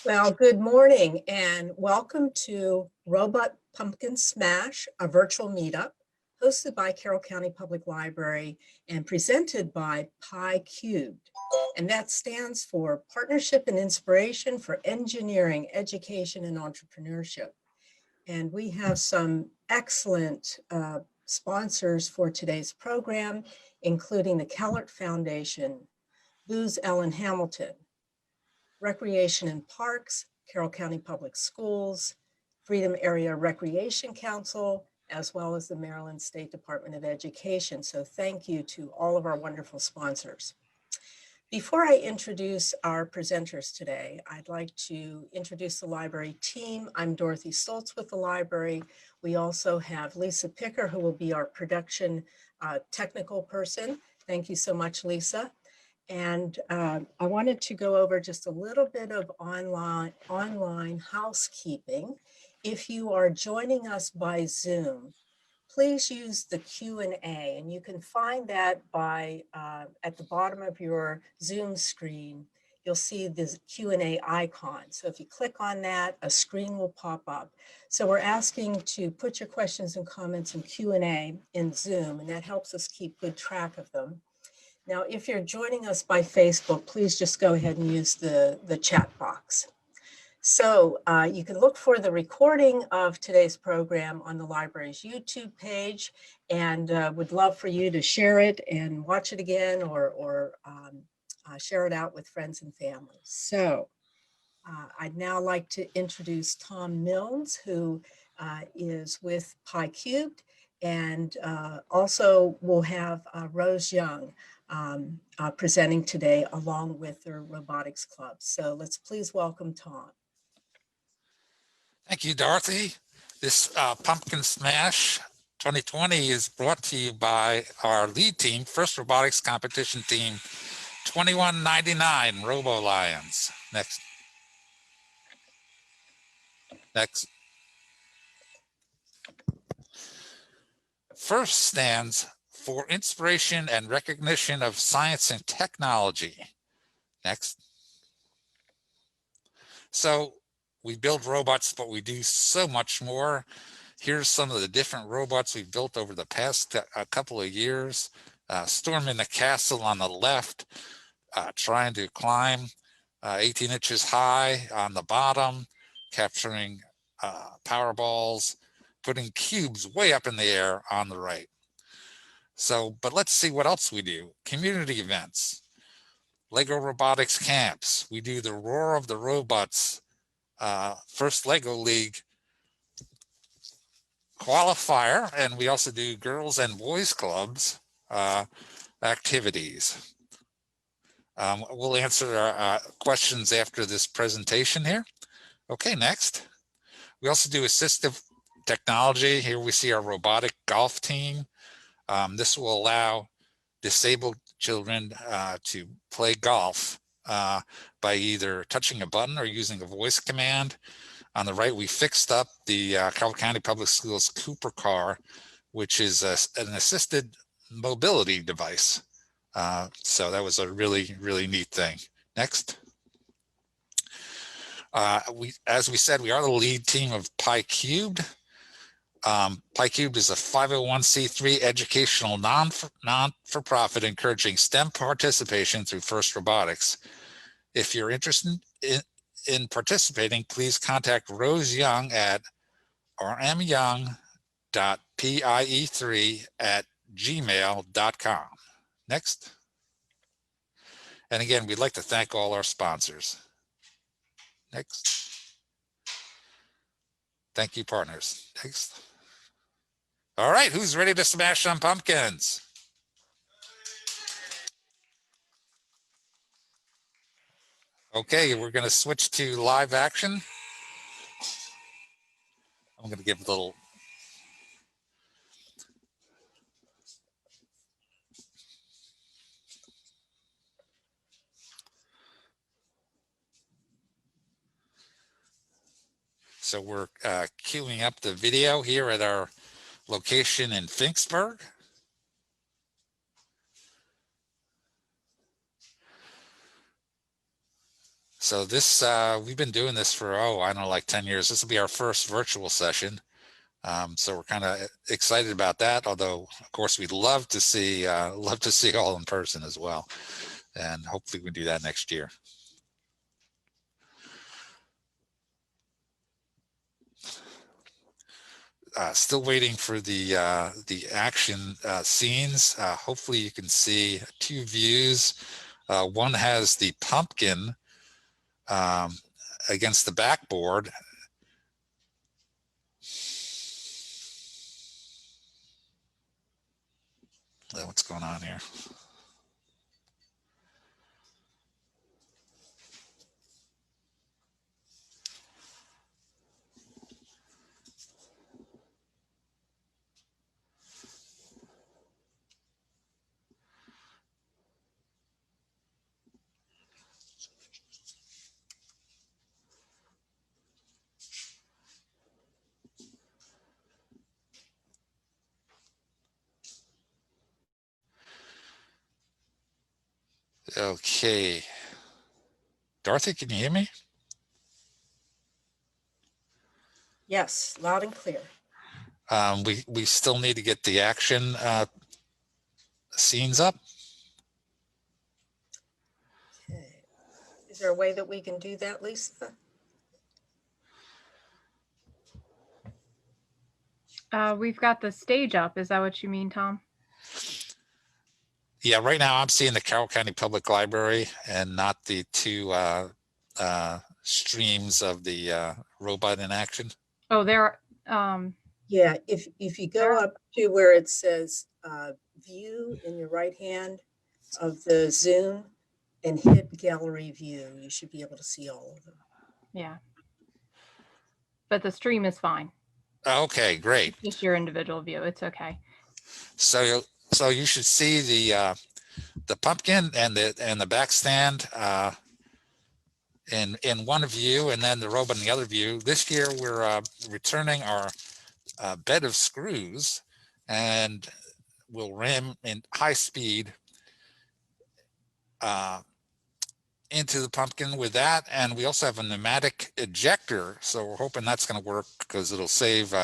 Well, good morning and welcome to Robot Pumpkin Smash, a virtual meetup hosted by Carroll County Public Library and presented by Pi Cubed. And that stands for Partnership and Inspiration for Engineering, Education, and Entrepreneurship. And we have some excellent sponsors for today's program, including the Kellert Foundation, Booz Allen Hamilton, Recreation and Parks, Carroll County Public Schools, Freedom Area Recreation Council, as well as the Maryland State Department of Education. So thank you to all of our wonderful sponsors. Before I introduce our presenters today, I'd like to introduce the library team. I'm Dorothy Stoltz with the library. We also have Lisa Picker, who will be our production technical person. Thank you so much, Lisa. And I wanted to go over just a little bit of online housekeeping. If you are joining us by Zoom, please use the Q&A, and you can find that by at the bottom of your Zoom screen. You'll see this Q&A icon. So if you click on that, a screen will pop up. So we're asking to put your questions and comments in Q&A in Zoom, and that helps us keep good track of them. Now, if you're joining us by Facebook, please just go ahead and use the chat box. So you can look for the recording of today's program on the library's YouTube page, and would love for you to share it and watch it again, or share it out with friends and family. So I'd now like to introduce Tom Milnes, who is with Pi Cubed, and also we'll have Rose Young presenting today along with their robotics club. So let's please welcome Tom. Thank you, Dorothy. This Pumpkin Smash 2020 is brought to you by our lead team, First Robotics Competition Team 2199 Robo-Lions. Next. FIRST stands for Inspiration and Recognition of Science and Technology. Next. So we build robots, but we do so much more. Here's some of the different robots we've built over the past couple of years. Storming the castle on the left, trying to climb 18 inches high on the bottom, capturing power balls, putting cubes way up in the air on the right. So, but let's see what else we do. Community events, Lego robotics camps. We do the Roar of the Robots First Lego League qualifier, and we also do girls and boys clubs activities. We'll answer questions after this presentation here. Okay, next. We also do assistive technology. Here we see our robotic golf team. This will allow disabled children to play golf by either touching a button or using a voice command. On the right, we fixed up the Carroll County Public Schools Cooper car, which is an assisted mobility device. So that was a really, really neat thing. Next. As we said, we are the lead team of Pi Cubed. Pi Cubed is a 501c3 educational non-for-profit encouraging STEM participation through FIRST Robotics. If you're interested in participating, please contact Rose Young at rmyoung.pie3@gmail.com. Next. And again, we'd like to thank all our sponsors. Next. Thank you, partners. Next. All right, who's ready to smash some pumpkins? Okay, we're going to switch to live action. I'm going to give a little. So we're queuing up the video here at our location in Finksburg. So this, we've been doing this for, I don't know, like 10 years. This will be our first virtual session. So we're kind of excited about that. Although, of course, we'd love to see all in person as well. And hopefully we can do that next year. Still waiting for the action scenes. Hopefully you can see two views. One has the pumpkin against the backboard. What's going on here? Okay. Dorothy, can you hear me? Yes, loud and clear. We still need to get the action scenes up. Okay. Is there a way that we can do that, Lisa? We've got the stage up. Is that what you mean, Tom? Yeah, right now I'm seeing the Carroll County Public Library and not the two streams of the robot in action. Oh, there. Yeah, if you go up to where it says view in your right hand of the Zoom and hit gallery view, you should be able to see all of them. Yeah. But the stream is fine. Okay, great. It's just your individual view. It's okay. So you should see the pumpkin and the back stand in one view, and then the robot in the other view. This year we're returning our bed of screws, and we'll ram in high speed into the pumpkin with that. And we also have a pneumatic ejector, so we're hoping that's going to work because it'll save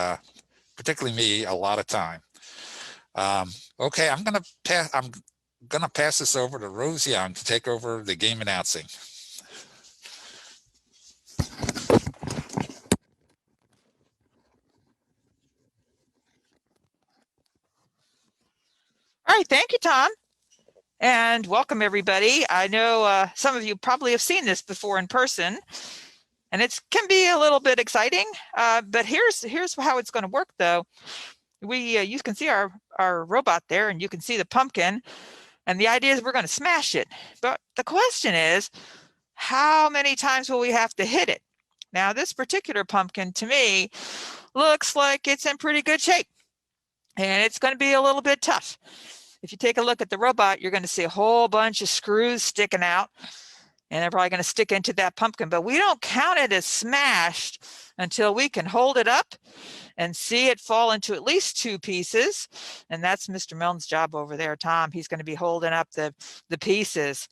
particularly me a lot of time. Okay, I'm gonna pass this over to Rose Young to take over the game announcing. All right, thank you, Tom. And welcome, everybody. I know some of you probably have seen this before in person, and it can be a little bit exciting, but here's how it's going to work, though. You can see our robot there, and you can see the pumpkin, and the idea is we're going to smash it. But the question is, how many times will we have to hit it? Now, this particular pumpkin, to me, looks like it's in pretty good shape, and it's going to be a little bit tough. If you take a look at the robot, you're going to see a whole bunch of screws sticking out, and they're probably going to stick into that pumpkin. But we don't count it as smashed until we can hold it up and see it fall into at least two pieces. And that's Mr. Milne's job over there, Tom. He's going to be holding up the pieces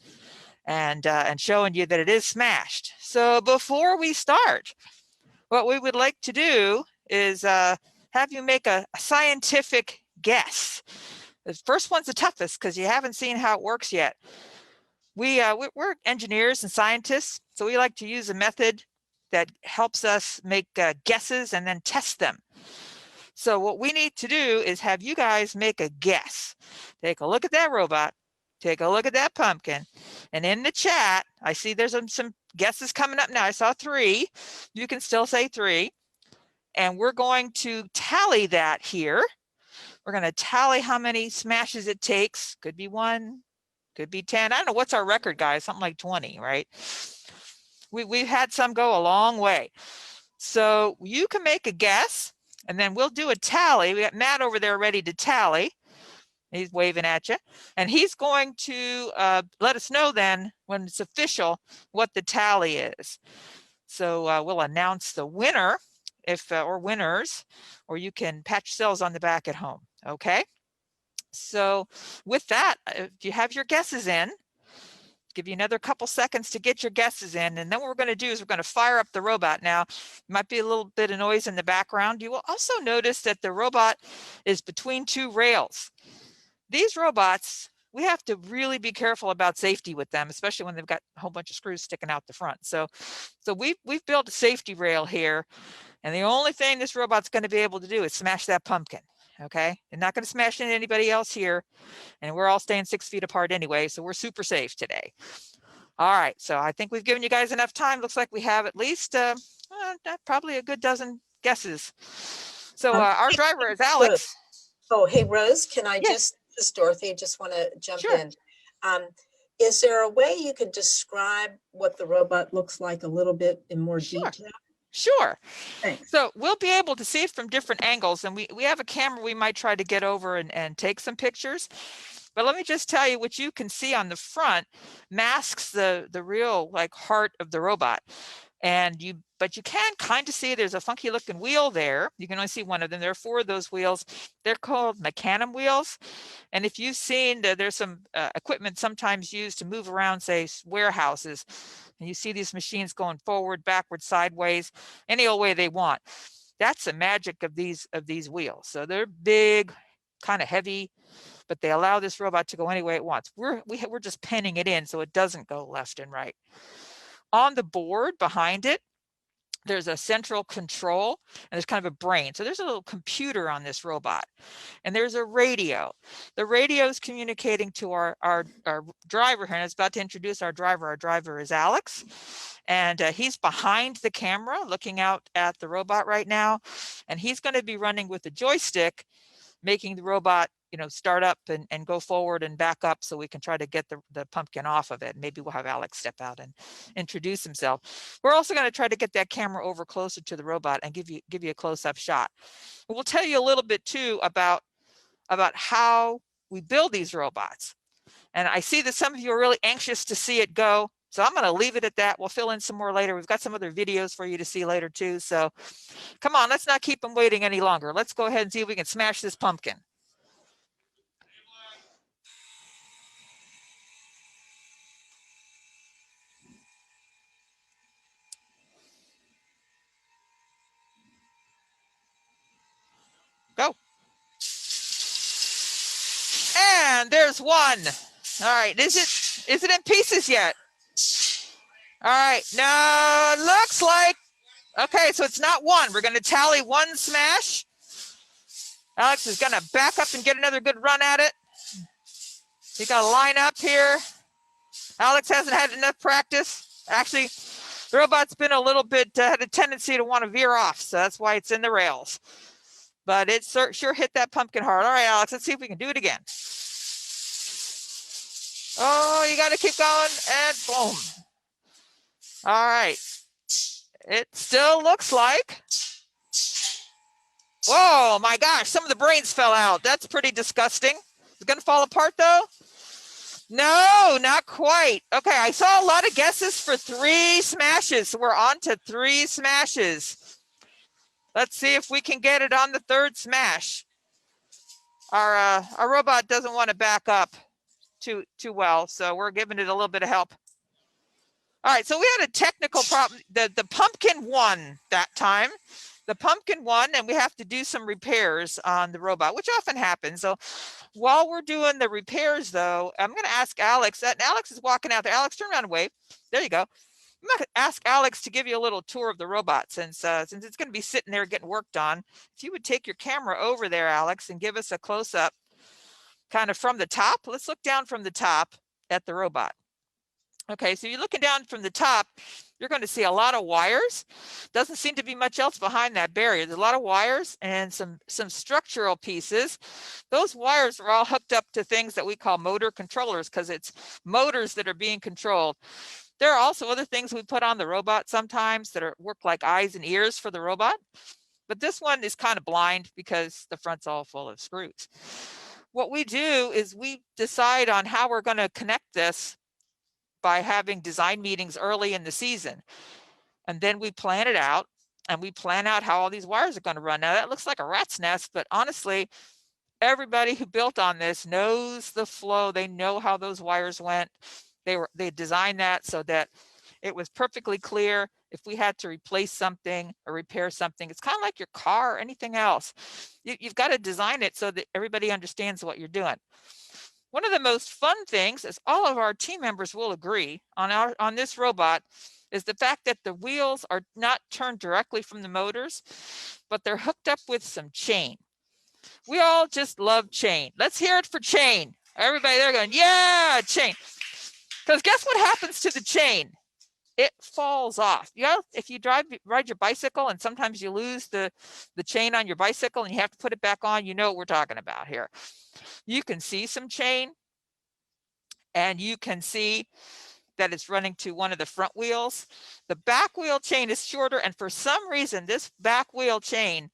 and showing you that it is smashed. So before we start, what we would like to do is have you make a scientific guess. The first one's the toughest because you haven't seen how it works yet. We're engineers and scientists, so we like to use a method that helps us make guesses and then test them. So what we need to do is have you guys make a guess. Take a look at that robot, take a look at that pumpkin, and in the chat, I see there's some guesses coming up now. I saw 3. You can still say 3. And we're going to tally that here. We're going to tally how many smashes it takes. Could be 1, could be 10. I don't know, what's our record, guys? Something like 20, right? We've had some go a long way. So you can make a guess, and then we'll do a tally. We got Matt over there ready to tally. He's waving at you. And he's going to let us know then, when it's official, what the tally is. So we'll announce the winner, or winners, or you can patch yourselves on the back at home. Okay. So with that, if you have your guesses in, give you another couple seconds to get your guesses in. And then what we're going to do is we're going to fire up the robot. Now, might be a little bit of noise in the background. You will also notice that the robot is between two rails. These robots, we have to really be careful about safety with them, especially when they've got a whole bunch of screws sticking out the front. So we've built a safety rail here. And the only thing this robot's going to be able to do is smash that pumpkin. Okay, they're not going to smash into anybody else here. And we're all staying 6 feet apart anyway, so we're super safe today. All right, so I think we've given you guys enough time. Looks like we have at least probably a good dozen guesses. So our driver is Alex. Oh, hey, Rose, can I Yes. this is Dorothy, just want to jump Sure. in. Is there a way you could describe what the robot looks like a little bit in more Sure. detail? Sure. Thanks. So we'll be able to see it from different angles, and we have a camera we might try to get over and take some pictures. But let me just tell you, what you can see on the front masks the real like heart of the robot. But you can kind of see there's a funky looking wheel there. You can only see one of them. There are 4 of those wheels. They're called mecanum wheels. And if you've seen that there's some equipment sometimes used to move around, say, warehouses, and you see these machines going forward, backward, sideways, any old way they want. That's the magic of these wheels. So they're big, kind of heavy, but they allow this robot to go any way it wants. We're just pinning it in so it doesn't go left and right. On the board behind it, there's a central control, and there's kind of a brain. So there's a little computer on this robot, and there's a radio. The radio is communicating to our driver here, and I was about to introduce our driver. Our driver is Alex, and he's behind the camera looking out at the robot right now, and he's going to be running with the joystick, making the robot start up and go forward and back up so we can try to get the pumpkin off of it. Maybe we'll have Alex step out and introduce himself. We're also going to try to get that camera over closer to the robot and give you a close-up shot. We'll tell you a little bit too about how we build these robots. And I see that some of you are really anxious to see it go. So I'm going to leave it at that. We'll fill in some more later. We've got some other videos for you to see later too. So come on, let's not keep them waiting any longer. Let's go ahead and see if we can smash this pumpkin. Go. And there's one. All right, is it in pieces yet? All right, no, it looks like, okay, so it's not one. We're going to tally one smash. Alex is going to back up and get another good run at it. You got to line up here. Alex hasn't had enough practice. Actually, the robot's been a little bit, had a tendency to want to veer off, so that's why it's in the rails. But it sure hit that pumpkin hard. All right, Alex, let's see if we can do it again. Oh, you got to keep going, and boom. All right. It still looks like, whoa, my gosh, some of the brains fell out. That's pretty disgusting. Is it going to fall apart though? No, not quite. Okay, I saw a lot of guesses for 3 smashes. So we're on to 3 smashes. Let's see if we can get it on the 3rd smash. Our robot doesn't want to back up too well, so we're giving it a little bit of help. All right, so we had a technical problem. The pumpkin won that time. The pumpkin won, and we have to do some repairs on the robot, which often happens. So while we're doing the repairs, though, I'm going to ask Alex. And Alex is walking out there. Alex, turn around and wave. There you go. I'm going to ask Alex to give you a little tour of the robot since it's going to be sitting there getting worked on. If you would take your camera over there, Alex, and give us a close-up kind of from the top. Let's look down from the top at the robot. Okay, so you're looking down from the top, you're going to see a lot of wires. Doesn't seem to be much else behind that barrier. There's a lot of wires and some structural pieces. Those wires are all hooked up to things that we call motor controllers because it's motors that are being controlled. There are also other things we put on the robot sometimes that work like eyes and ears for the robot. But this one is kind of blind because the front's all full of screws. What we do is we decide on how we're going to connect this by having design meetings early in the season. And then we plan it out and we plan out how all these wires are going to run. Now that looks like a rat's nest, but honestly, everybody who built on this knows the flow. They know how those wires went. They designed that so that it was perfectly clear if we had to replace something or repair something. It's kind of like your car or anything else. You've got to design it so that everybody understands what you're doing. One of the most fun things, as all of our team members will agree on this robot, is the fact that the wheels are not turned directly from the motors, but they're hooked up with some chain. We all just love chain. Let's hear it for chain. Everybody, they're going, yeah, chain. Because guess what happens to the chain? It falls off. You know, if you ride your bicycle and sometimes you lose the chain on your bicycle and you have to put it back on, you know what we're talking about here. You can see some chain, and you can see that it's running to one of the front wheels. The back wheel chain is shorter, and for some reason, this back wheel chain,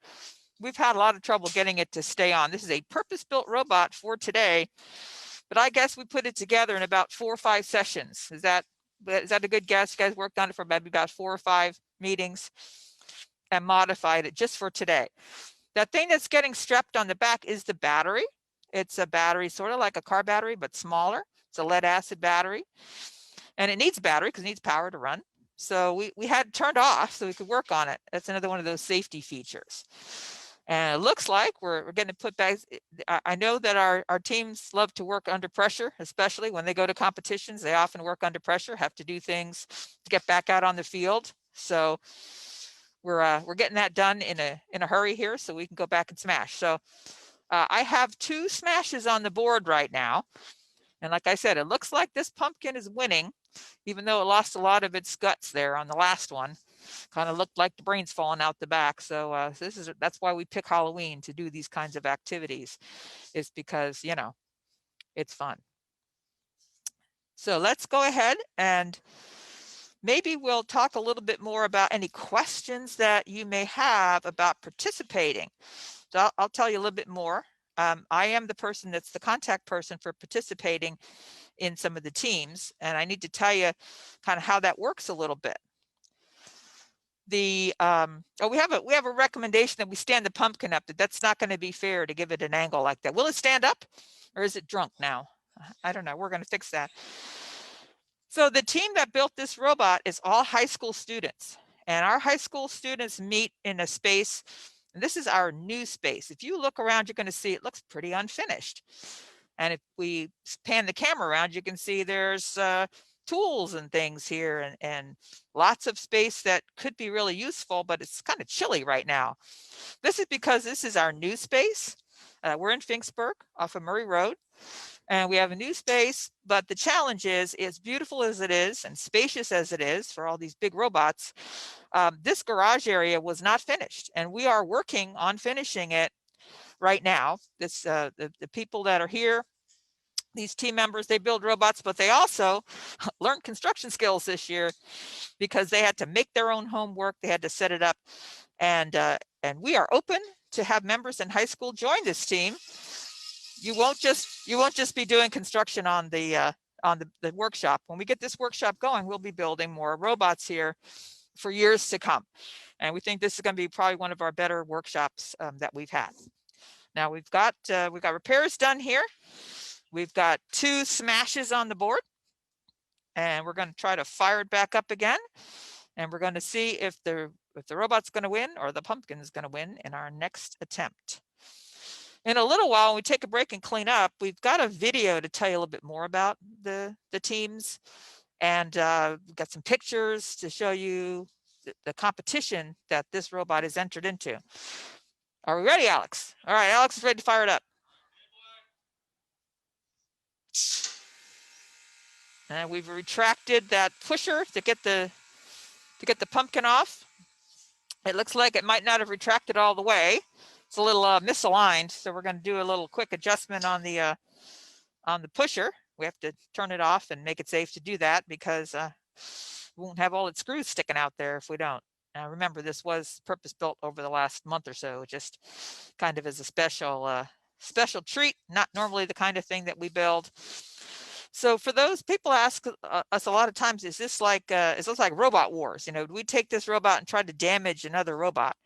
we've had a lot of trouble getting it to stay on. This is a purpose-built robot for today, but I guess we put it together in about 4 or 5 sessions. Is that a good guess? You guys worked on it for maybe about 4 or 5 meetings and modified it just for today. That thing that's getting strapped on the back is the battery. It's a battery sort of like a car battery, but smaller. It's a lead acid battery, and it needs battery because it needs power to run. So we had it turned off so we could work on it. That's another one of those safety features. And it looks like we're getting to put back. I know that our teams love to work under pressure, especially when they go to competitions. They often work under pressure, have to do things to get back out on the field. So we're getting that done in a hurry here so we can go back and smash. So I have 2 smashes on the board right now. And like I said, it looks like this pumpkin is winning, even though it lost a lot of its guts there on the last one. Kind of looked like the brains falling out the back. So that's why we pick Halloween to do these kinds of activities, is because, you know, it's fun. So let's go ahead and maybe we'll talk a little bit more about any questions that you may have about participating. So I'll tell you a little bit more. I am the person that's the contact person for participating in some of the teams, and I need to tell you kind of how that works a little bit. We have a recommendation that we stand the pumpkin up. That's not going to be fair to give it an angle like that. Will it stand up, or is it drunk now? I don't know. We're going to fix that. So the team that built this robot is all high school students, and our high school students meet in a space. And this is our new space. If you look around, you're going to see it looks pretty unfinished. And if we pan the camera around, you can see there's tools and things here and lots of space that could be really useful, but it's kind of chilly right now. This is because this is our new space. We're in Finksburg off of Murray Road, and we have a new space, but the challenge is, as beautiful as it is and spacious as it is for all these big robots, this garage area was not finished, and we are working on finishing it right now. This the people that are here, these team members, they build robots, but they also learned construction skills this year because they had to make their own homework. They had to set it up, and we are open to have members in high school join this team. You won't just be doing construction on the workshop. When we get this workshop going, we'll be building more robots here for years to come, and we think this is going to be probably one of our better workshops that we've had. Now we've got repairs done here. We've got 2 smashes on the board, and we're going to try to fire it back up again, and we're going to see if the robot's going to win or the pumpkin is going to win in our next attempt. In a little while, when we take a break and clean up, we've got a video to tell you a little bit more about the teams, and we've got some pictures to show you the competition that this robot is entered into. Are we ready, Alex? All right, Alex is ready to fire it up. And we've retracted that pusher to get the pumpkin off. It looks like it might not have retracted all the way. It's a little misaligned, so we're going to do a little quick adjustment on the pusher. We have to turn it off and make it safe to do that because we won't have all its screws sticking out there if we don't. Now remember, this was purpose built over the last month or so, just kind of as a special treat, not normally the kind of thing that we build. So for those people ask us a lot of times, is this like Robot Wars? You know, do we take this robot and try to damage another robot?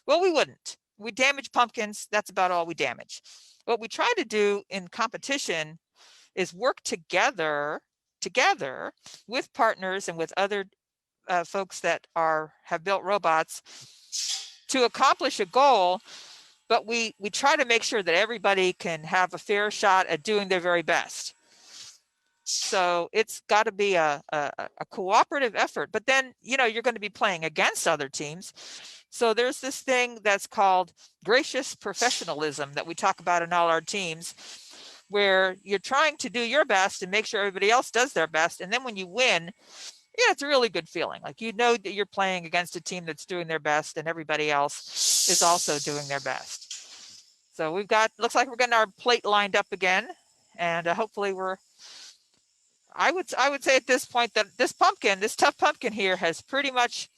Well, we wouldn't. We damage pumpkins. That's about all we damage. What we try to do in competition is work together together with partners and with other folks that have built robots to accomplish a goal, but we try to make sure that everybody can have a fair shot at doing their very best. So it's got to be a cooperative effort, but then, you're going to be playing against other teams. So there's this thing that's called gracious professionalism that we talk about in all our teams, where you're trying to do your best and make sure everybody else does their best. And then when you win, it's a really good feeling. Like, that you're playing against a team that's doing their best and everybody else is also doing their best. So looks like we're getting our plate lined up again. And hopefully I would say at this point that this tough pumpkin here has pretty much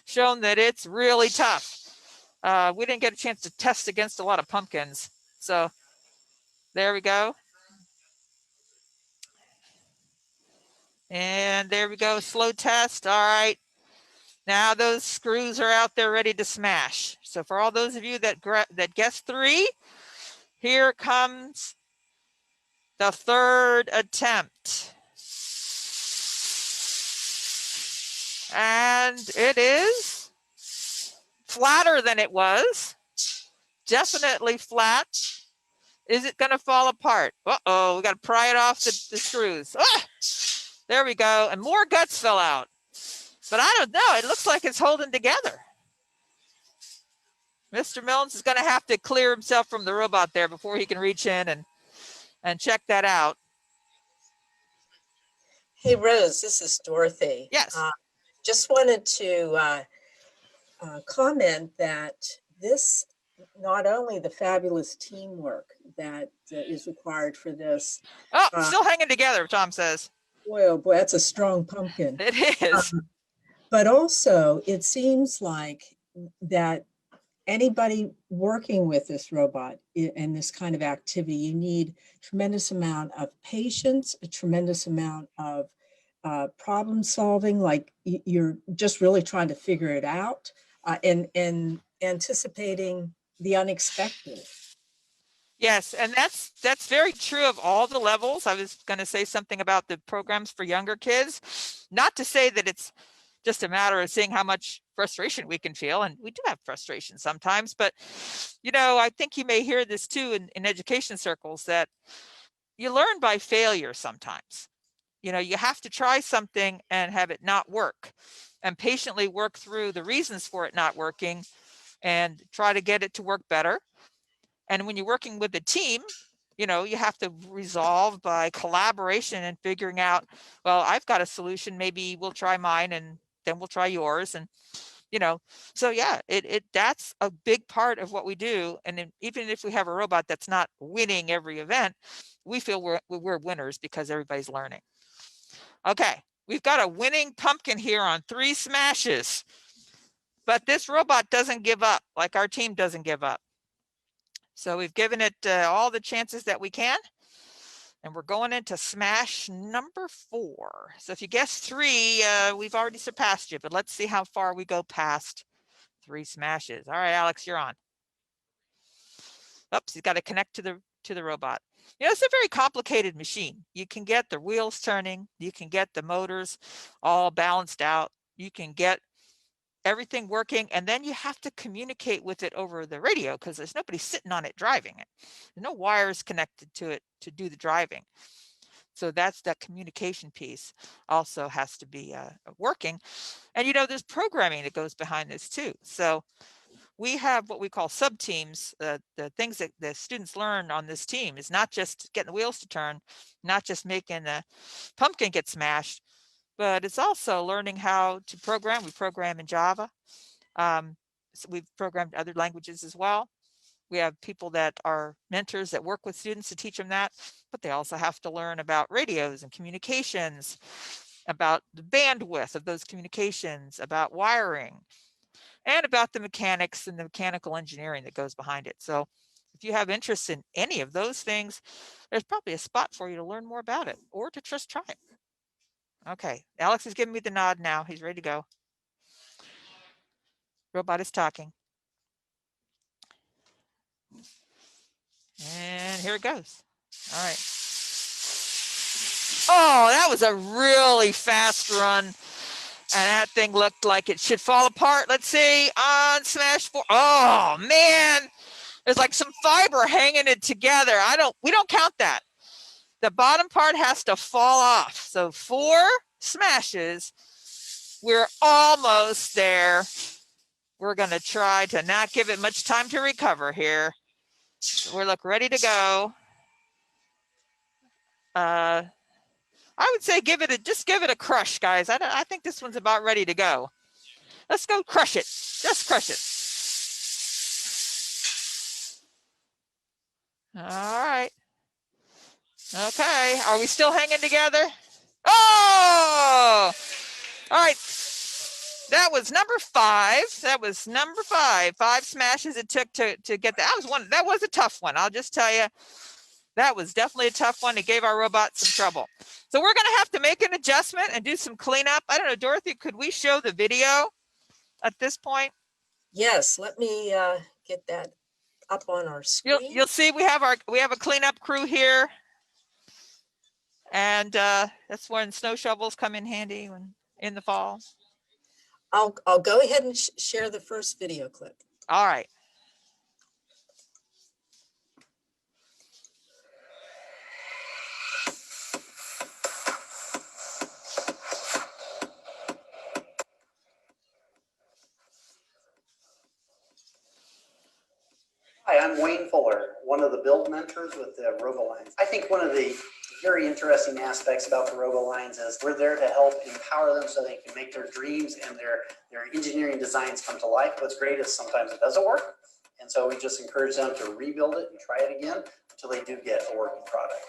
shown that it's really tough. We didn't get a chance to test against a lot of pumpkins. So there we go. And there we go, slow test. All right. Now those screws are out there ready to smash. So for all those of you that guessed 3, here comes the third attempt. And it is flatter than it was. Definitely flat. Is it going to fall apart? Uh-oh, we got to pry it off the screws. Ah! There we go. And more guts fell out. But I don't know. It looks like it's holding together. Mr. Milnes is going to have to clear himself from the robot there before he can reach in and check that out. Hey, Rose, this is Dorothy. Yes. Just wanted to comment that this, not only the fabulous teamwork that is required for this. Oh, still hanging together, Tom says. Boy, oh boy, that's a strong pumpkin. It is. But also, it seems like that anybody working with this robot in this kind of activity, you need a tremendous amount of patience, a tremendous amount of problem solving, like you're just really trying to figure it out and anticipating the unexpected. Yes, and that's very true of all the levels. I was going to say something about the programs for younger kids, not to say that it's just a matter of seeing how much frustration we can feel, and we do have frustration sometimes, but I think you may hear this too in education circles, that you learn by failure sometimes. You have to try something and have it not work, and patiently work through the reasons for it not working and try to get it to work better. And when you're working with a team, you have to resolve by collaboration and figuring out, well, I've got a solution, maybe we'll try mine and then we'll try yours. And, so yeah, that's a big part of what we do. And even if we have a robot that's not winning every event, we feel we're winners because everybody's learning. Okay, we've got a winning pumpkin here on 3 smashes, but this robot doesn't give up, like our team doesn't give up. So we've given it all the chances that we can, and we're going into smash number 4. So if you guessed 3, we've already surpassed you, but let's see how far we go past 3 smashes. All right, Alex, you're on. Oops, he's got to connect to the robot. It's a very complicated machine. You can get the wheels turning, you can get the motors all balanced out, you can get everything working, and then you have to communicate with it over the radio because there's nobody sitting on it driving it. There's no wires connected to it to do the driving. So that's that communication piece also has to be working. And there's programming that goes behind this too. So we have what we call sub teams. The things that the students learn on this team is not just getting the wheels to turn, not just making the pumpkin get smashed, but it's also learning how to program. We program in Java. So we've programmed other languages as well. We have people that are mentors that work with students to teach them that, but they also have to learn about radios and communications, about the bandwidth of those communications, about wiring, and about the mechanics and the mechanical engineering that goes behind it. So if you have interest in any of those things, there's probably a spot for you to learn more about it or to just try it. Okay, Alex is giving me the nod now. He's ready to go. Robot is talking. And here it goes. All right. Oh, that was a really fast run. And that thing looked like it should fall apart. Let's see, on smash 4. Oh man, there's like some fiber hanging it together. We don't count that. The bottom part has to fall off. So 4 smashes. We're almost there. We're going to try to not give it much time to recover here. We look ready to go. I would say just give it a crush, guys. I think this one's about ready to go. Let's go crush it. Just crush it. All right. Okay. Are we still hanging together? Oh! All right. That was number 5. That was number 5. 5 smashes it took to get that. That was a tough one. I'll just tell you. That was definitely a tough one. It gave our robot some trouble. So we're going to have to make an adjustment and do some cleanup. I don't know, Dorothy, could we show the video at this point? Yes, let me get that up on our screen. You'll see we have a cleanup crew here. And that's when snow shovels come in handy in the fall. I'll go ahead and share the first video clip. All right. Hi, I'm Wayne Fuller, one of the build mentors with the Robo-Lions. I think one of the very interesting aspects about the Robo-Lions is we're there to help empower them so they can make their dreams and their engineering designs come to life. What's great is sometimes it doesn't work, and so we just encourage them to rebuild it and try it again until they do get a working product.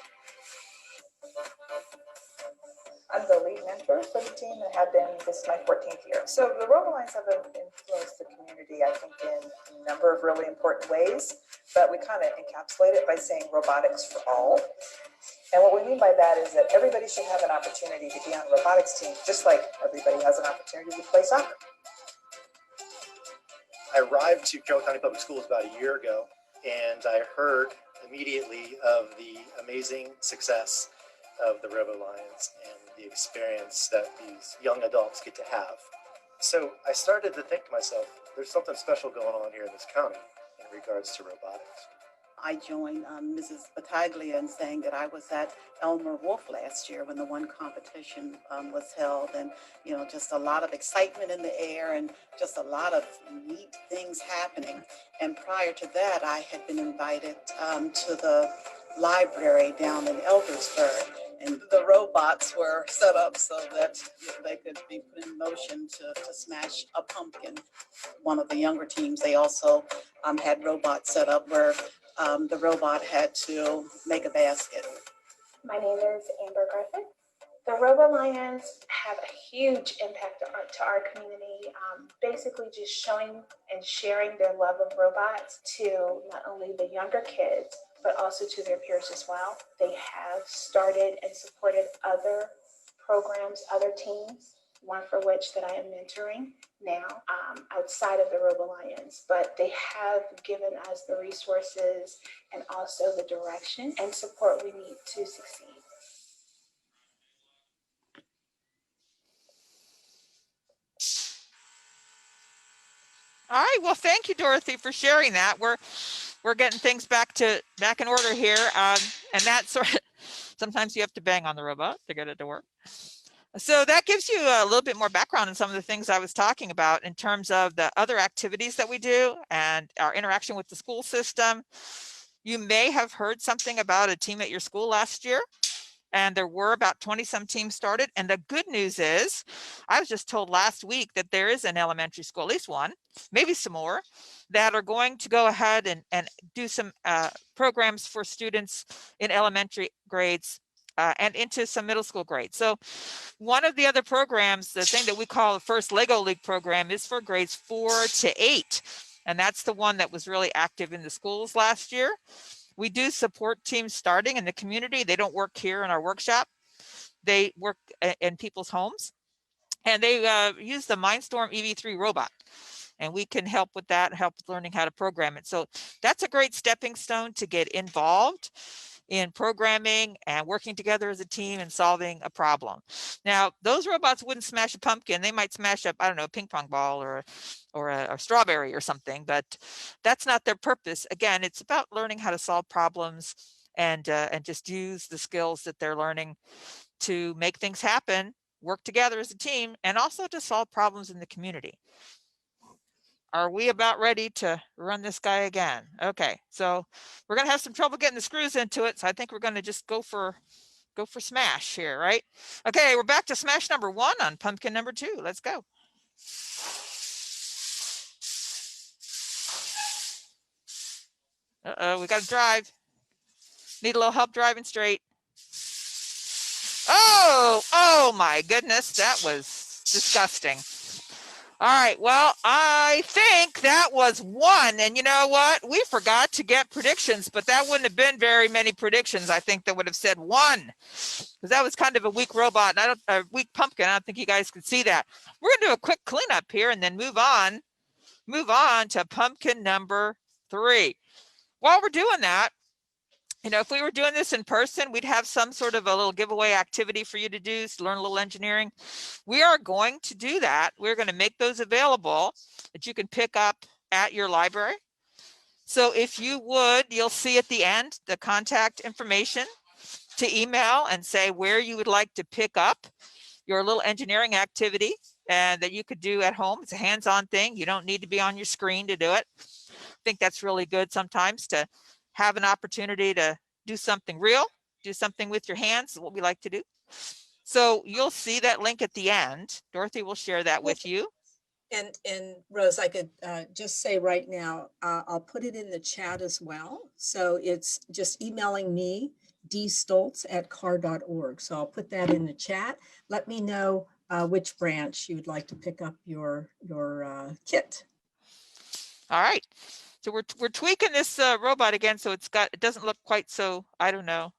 I'm the lead mentor for the team and have been, this is my 14th year. So the Robo-Lions have influenced the community, I think, in a number of really important ways, but we kind of encapsulate it by saying robotics for all. And what we mean by that is that everybody should have an opportunity to be on a robotics team, just like everybody has an opportunity to play soccer. I arrived to Carroll County Public Schools about a year ago, and I heard immediately of the amazing success of the Robo-Lions and the experience that these young adults get to have. So I started to think to myself, there's something special going on here in this county in regards to robotics. I joined Mrs. Battaglia in saying that I was at Elmer Wolf last year when the one competition was held, and just a lot of excitement in the air and just a lot of neat things happening. And prior to that, I had been invited to the library down in Eldersburg, and the robots were set up so that they could be put in motion to smash a pumpkin. One of the younger teams, they also had robots set up where the robot had to make a basket. My name is Amber Griffith. The Robo-Lions have a huge impact to our community, basically just showing and sharing their love of robots to not only the younger kids, but also to their peers as well. They have started and supported other programs, other teams, one for which that I am mentoring now outside of the Robo-Lions, but they have given us the resources and also the direction and support we need to succeed. All right. Well, thank you, Dorothy, for sharing that. We're getting things back in order here, and that's sort of, sometimes you have to bang on the robot to get it to work. So that gives you a little bit more background on some of the things I was talking about in terms of the other activities that we do and our interaction with the school system. You may have heard something about a team at your school last year, and there were about 20 some teams started. And the good news is, I was just told last week that there is an elementary school, at least one, maybe some more, that are going to go ahead and do some programs for students in elementary grades and into some middle school grades. So one of the other programs, the thing that we call the first Lego League program, is for grades 4 to 8. And that's the one that was really active in the schools last year. We do support teams starting in the community. They don't work here in our workshop. They work in people's homes. And they use the Mindstorm EV3 robot. And we can help with that, help with learning how to program it. So that's a great stepping stone to get involved in programming and working together as a team and solving a problem. Now, those robots wouldn't smash a pumpkin. They might smash up, I don't know, a ping pong ball or a strawberry or something, but that's not their purpose. Again, it's about learning how to solve problems and just use the skills that they're learning to make things happen, work together as a team, and also to solve problems in the community. Are we about ready to run this guy again? Okay, so we're gonna have some trouble getting the screws into it, so I think we're gonna just go for smash here, right? Okay, we're back to smash number 1 on pumpkin number 2. Let's go. Uh-oh, we gotta drive. Need a little help driving straight. Oh my goodness, that was disgusting. All right, well, I think that was 1. And you know what? We forgot to get predictions, but that wouldn't have been very many predictions. I think that would have said 1, because that was kind of a weak robot, and a weak pumpkin. I don't think you guys could see that. We're gonna do a quick cleanup here and then move on to pumpkin number 3. While we're doing that, you know, if we were doing this in person, we'd have some sort of a little giveaway activity for you to do, to learn a little engineering. We are going to do that. We're going to make those available that you can pick up at your library. So if you would, you'll see at the end the contact information to email and say where you would like to pick up your little engineering activity and that you could do at home. It's a hands-on thing. You don't need to be on your screen to do it. I think that's really good sometimes to have an opportunity to do something real, do something with your hands, what we like to do. So you'll see that link at the end. Dorothy will share that with you. And Rose, I could just say right now, I'll put it in the chat as well. So it's just emailing me, dstoltz@car.org. So I'll put that in the chat. Let me know which branch you would like to pick up your kit. All right. So we're tweaking this robot again, so it doesn't look quite so, I don't know,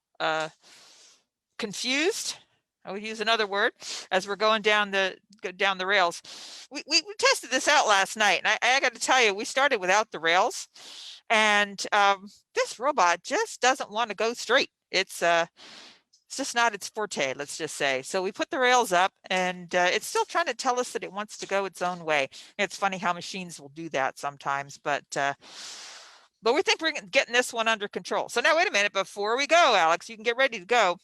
confused. I would use another word as we're going down the rails. We tested this out last night, and I got to tell you, we started without the rails, and this robot just doesn't want to go straight. It's just not its forte, let's just say. So we put the rails up, and it's still trying to tell us that it wants to go its own way. It's funny how machines will do that sometimes, but we think we're getting this one under control. So now, wait a minute, before we go, Alex, you can get ready to go.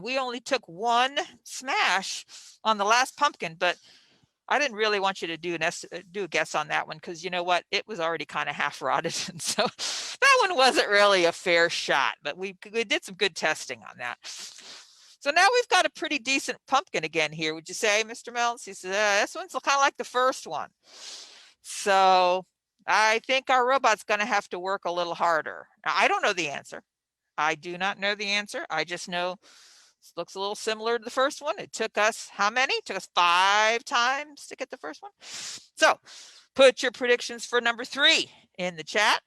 We only took 1 smash on the last pumpkin, but I didn't really want you to do a guess on that one, because you know what? It was already kind of half rotted. And so that one wasn't really a fair shot, but we did some good testing on that. So now we've got a pretty decent pumpkin again here. Would you say, Mr. Mills? He says, this one's kind of like the first one. So I think our robot's going to have to work a little harder. Now, I don't know the answer. I do not know the answer. I just know this looks a little similar to the first one. It took us how many? It took us 5 times to get the first one. So put your predictions for number 3 in the chat.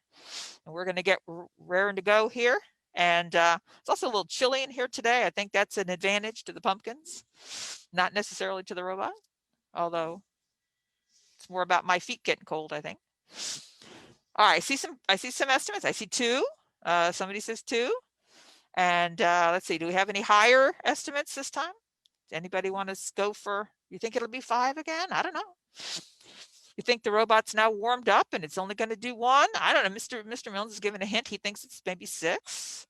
And we're going to get raring to go here. And it's also a little chilly in here today. I think that's an advantage to the pumpkins, not necessarily to the robot, although it's more about my feet getting cold, I think. All right, I see some estimates. I see 2. Somebody says 2. And let's see, do we have any higher estimates this time? Does anybody want to go for, you think it'll be 5 again? I don't know. You think the robot's now warmed up and it's only going to do 1? I don't know. Mr. Mills is giving a hint. He thinks it's maybe 6.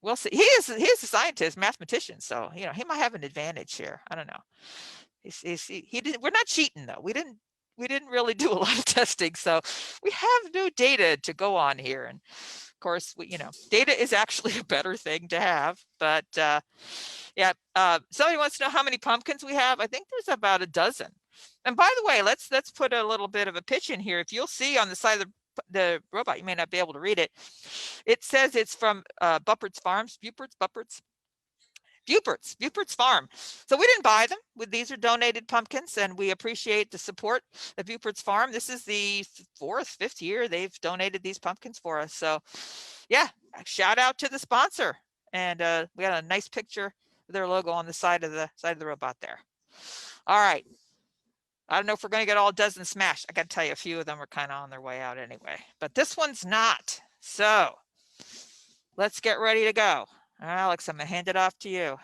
We'll see. He is a scientist, mathematician, so you know he might have an advantage here. I don't know. He didn't. We're not cheating though. We didn't really do a lot of testing, so we have no data to go on here. And of course, data is actually a better thing to have. But yeah, somebody wants to know how many pumpkins we have. I think there's about a dozen. And by the way, let's put a little bit of a pitch in here. If you'll see on the side of the robot, you may not be able to read it. It says it's from Buppert's Farms, Buppert's Farm. So we didn't buy them. These are donated pumpkins, and we appreciate the support of Buppert's Farm. This is the 4th, 5th year they've donated these pumpkins for us. So yeah, shout out to the sponsor. And we got a nice picture of their logo on the side of the robot there. All right. I don't know if we're going to get all a dozen smashed. I got to tell you, a few of them are kind of on their way out anyway, but this one's not. So Let's get ready to go. Alex, I'm gonna hand it off to you.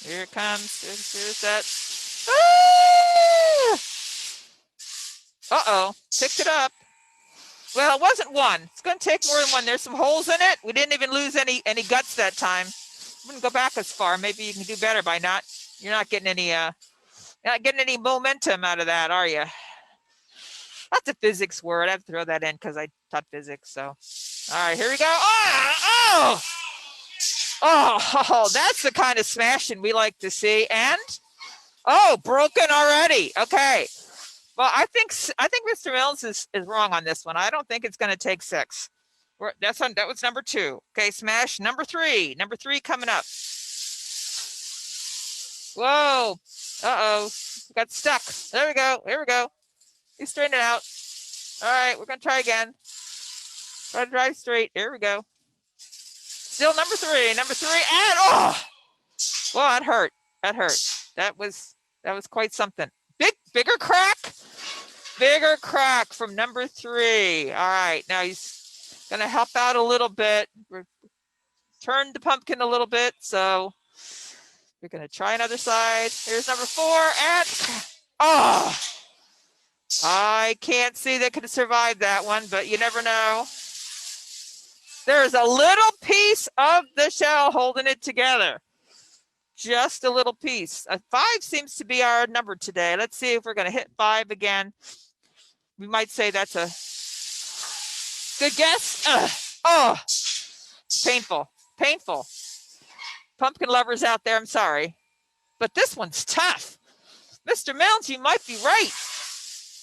Here it comes. Here's that. Ah! Uh-oh, picked it up. Well, it wasn't one. It's going to take more than one. There's some holes in it. We didn't even lose any guts that time. I'm going to go back as far. Maybe you can do better by not. You're not getting any momentum out of that, are you? That's a physics word. I have to throw that in because I taught physics. So, all right, here we go. Oh, that's the kind of smashing we like to see. And broken already. Okay. Well, I think Mr. Mills is wrong on this one. I don't think it's going to take 6. That was number 2. Okay, smash number 3. Number 3 coming up. Whoa. Uh-oh. Got stuck. There we go. Here we go. You straighten it out. All right, we're going to try again. Try to drive straight. Here we go. Still number 3. Number 3. And well, that hurt. That hurt. That was quite something. Bigger crack from number 3. All right, now he's gonna help out a little bit. Turn the pumpkin a little bit. So we're gonna try another side. Here's number 4, and I can't see that could survive that one, but you never know. There's a little piece of the shell holding it together. Just a little piece. 5 seems to be our number today. Let's see if we're going to hit 5 again. We might say that's a good guess. Painful. Pumpkin lovers out there, I'm sorry. But this one's tough. Mr. Mills, you might be right.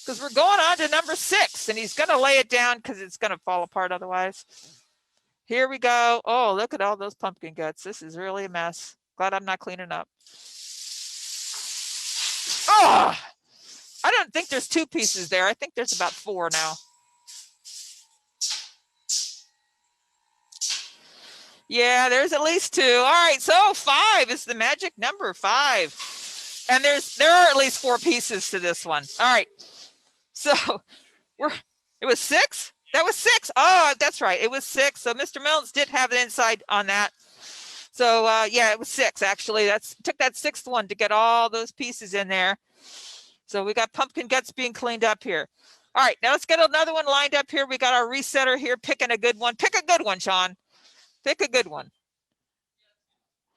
Because we're going on to number 6. And he's going to lay it down because it's going to fall apart otherwise. Here we go. Oh, look at all those pumpkin guts. This is really a mess. Glad I'm not cleaning up. I don't think there's 2 pieces there. I think there's about 4 now. Yeah, there's at least 2. All right, so 5 is the magic number, 5. And there are at least 4 pieces to this one. All right, so it was 6? That was 6. Oh, that's right, it was 6. So Mr. Mills did have an inside on that. So yeah, it was 6 actually. Took that 6th one to get all those pieces in there. So we got pumpkin guts being cleaned up here. All right, now let's get another one lined up here. We got our resetter here picking a good one. Pick a good one, Sean. Pick a good one.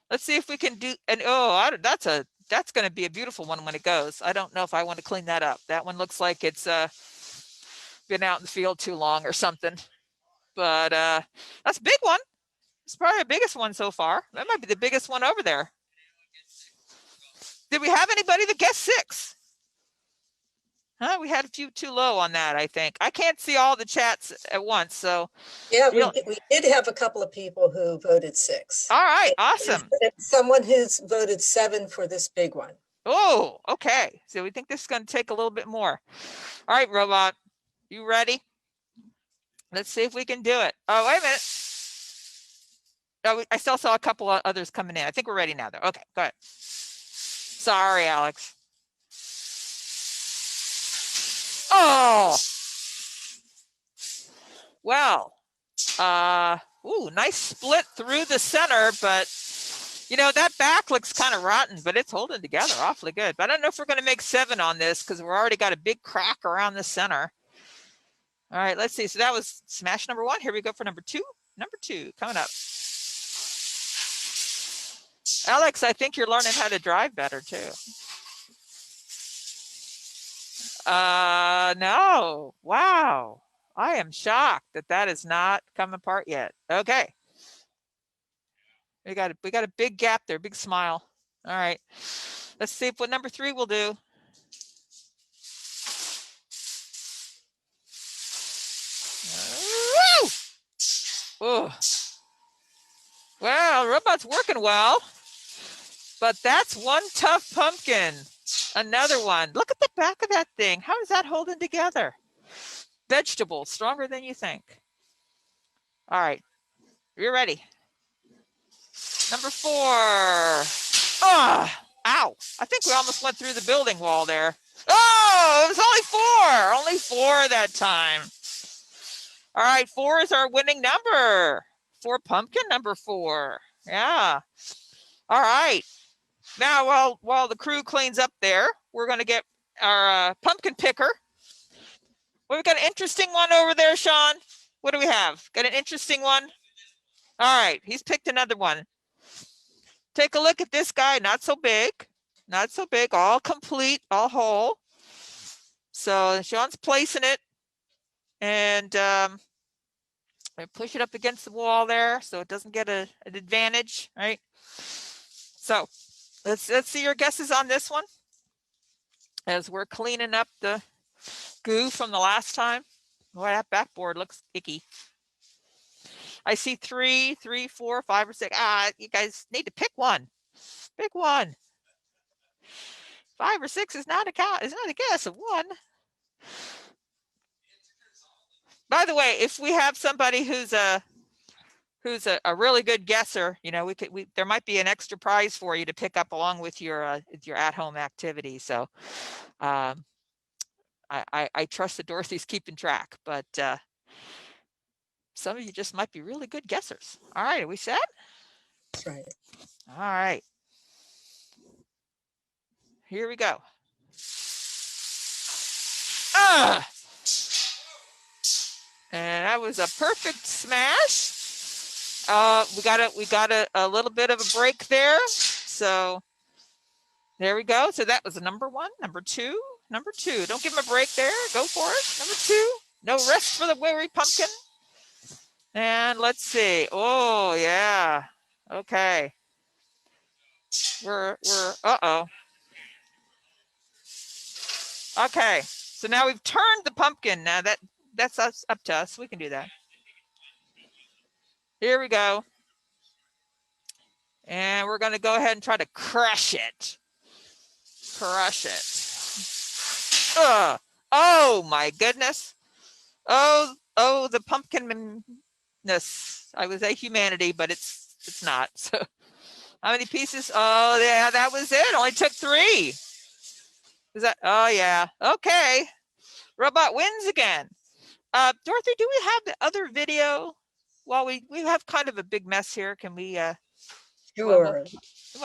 Let's see if we can do. And that's going to be a beautiful one when it goes. I don't know if I want to clean that up. That one looks like it's been out in the field too long or something. But that's a big one. It's probably the biggest one so far. That might be the biggest one over there. Did we have anybody that guessed 6? Huh? We had a few too low on that, I think. I can't see all the chats at once, so. Yeah, we did have a couple of people who voted 6. All right, awesome. Someone who's voted 7 for this big one. Oh, okay. So we think this is going to take a little bit more. All right, Robot, you ready? Let's see if we can do it. Oh, wait a minute. Oh, I still saw a couple of others coming in. I think we're ready now, though. Okay, go ahead. Sorry, Alex. Oh, well, nice split through the center, but you know, that back looks kind of rotten, but it's holding together awfully good. But I don't know if we're going to make 7 on this because we're already got a big crack around the center. All right, let's see. So that was smash number 1. Here we go for number 2. Number 2 coming up. Alex, I think you're learning how to drive better too. No. Wow. I am shocked that is not come apart yet. Okay. We got a big gap there, big smile. All right. Let's see what number 3 will do. Woo! Well, robot's working well, but that's one tough pumpkin. Another one. Look at the back of that thing. How is that holding together? Vegetable, stronger than you think. All right, you're ready. Number 4. Ow! I think we almost went through the building wall there. Oh, it was only 4. Only 4 that time. All right, 4 is our winning number for pumpkin number 4. Yeah. All right. Now, while the crew cleans up there, we're going to get our pumpkin picker. We've got an interesting one over there, Sean. What do we have? Got an interesting one? All right, he's picked another one. Take a look at this guy. Not so big. Not so big. All complete, all whole. So Sean's placing it. And push it up against the wall there so it doesn't get an advantage, right? So let's see your guesses on this one as we're cleaning up the goo from the last time. Boy, that backboard looks icky. I see 3, 4, 5, or 6. You guys need to pick one. Pick one. 5 or 6 is not a count. It's not a guess of 1. By the way, if we have somebody who's a really good guesser, you know, there might be an extra prize for you to pick up along with your at-home activity. So I trust that Dorothy's keeping track, but some of you just might be really good guessers. All right, are we set? That's right. All right. Here we go. And that was a perfect smash. We got a little bit of a break there. So there we go. So that was a number 1, number 2. Don't give him a break there. Go for it. Number 2. No rest for the weary pumpkin. And let's see. Oh yeah. Okay. We're uh-oh. Okay. So now we've turned the pumpkin. Now that's us, up to us. We can do that. Here we go. And we're going to go ahead and try to crush it. Crush it. Oh my goodness. Oh, the pumpkin-ness. I would say humanity, but it's not. So how many pieces? Oh yeah, that was it. Only took 3. Is that? Oh yeah. Okay. Robot wins again. Dorothy, do we have the other video? Well, we have kind of a big mess here. Can we Sure. you want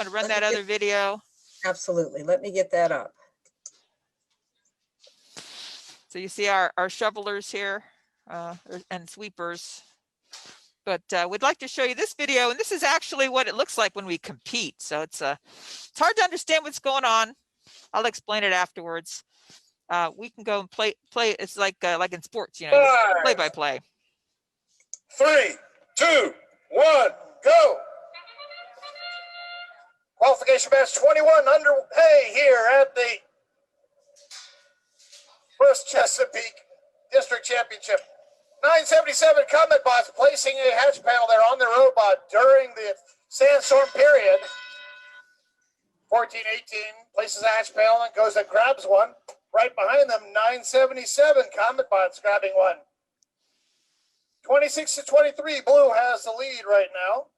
to run that other video? Absolutely. Let me get that up. So you see our shovelers here and sweepers. But we'd like to show you this video, and this is actually what it looks like when we compete. So it's hard to understand what's going on. I'll explain it afterwards. We can go and play. It's like in sports, you know, play by play. 3, 2, 1, go. Qualification match 21 underway here at the First Chesapeake District Championship. 977 Comet Bots placing a hatch panel there on the robot during the sandstorm period. 1418 places a hatch panel and goes and grabs one. Right behind them, 977 Comet Bots grabbing one. 26-23, Blue has the lead right now.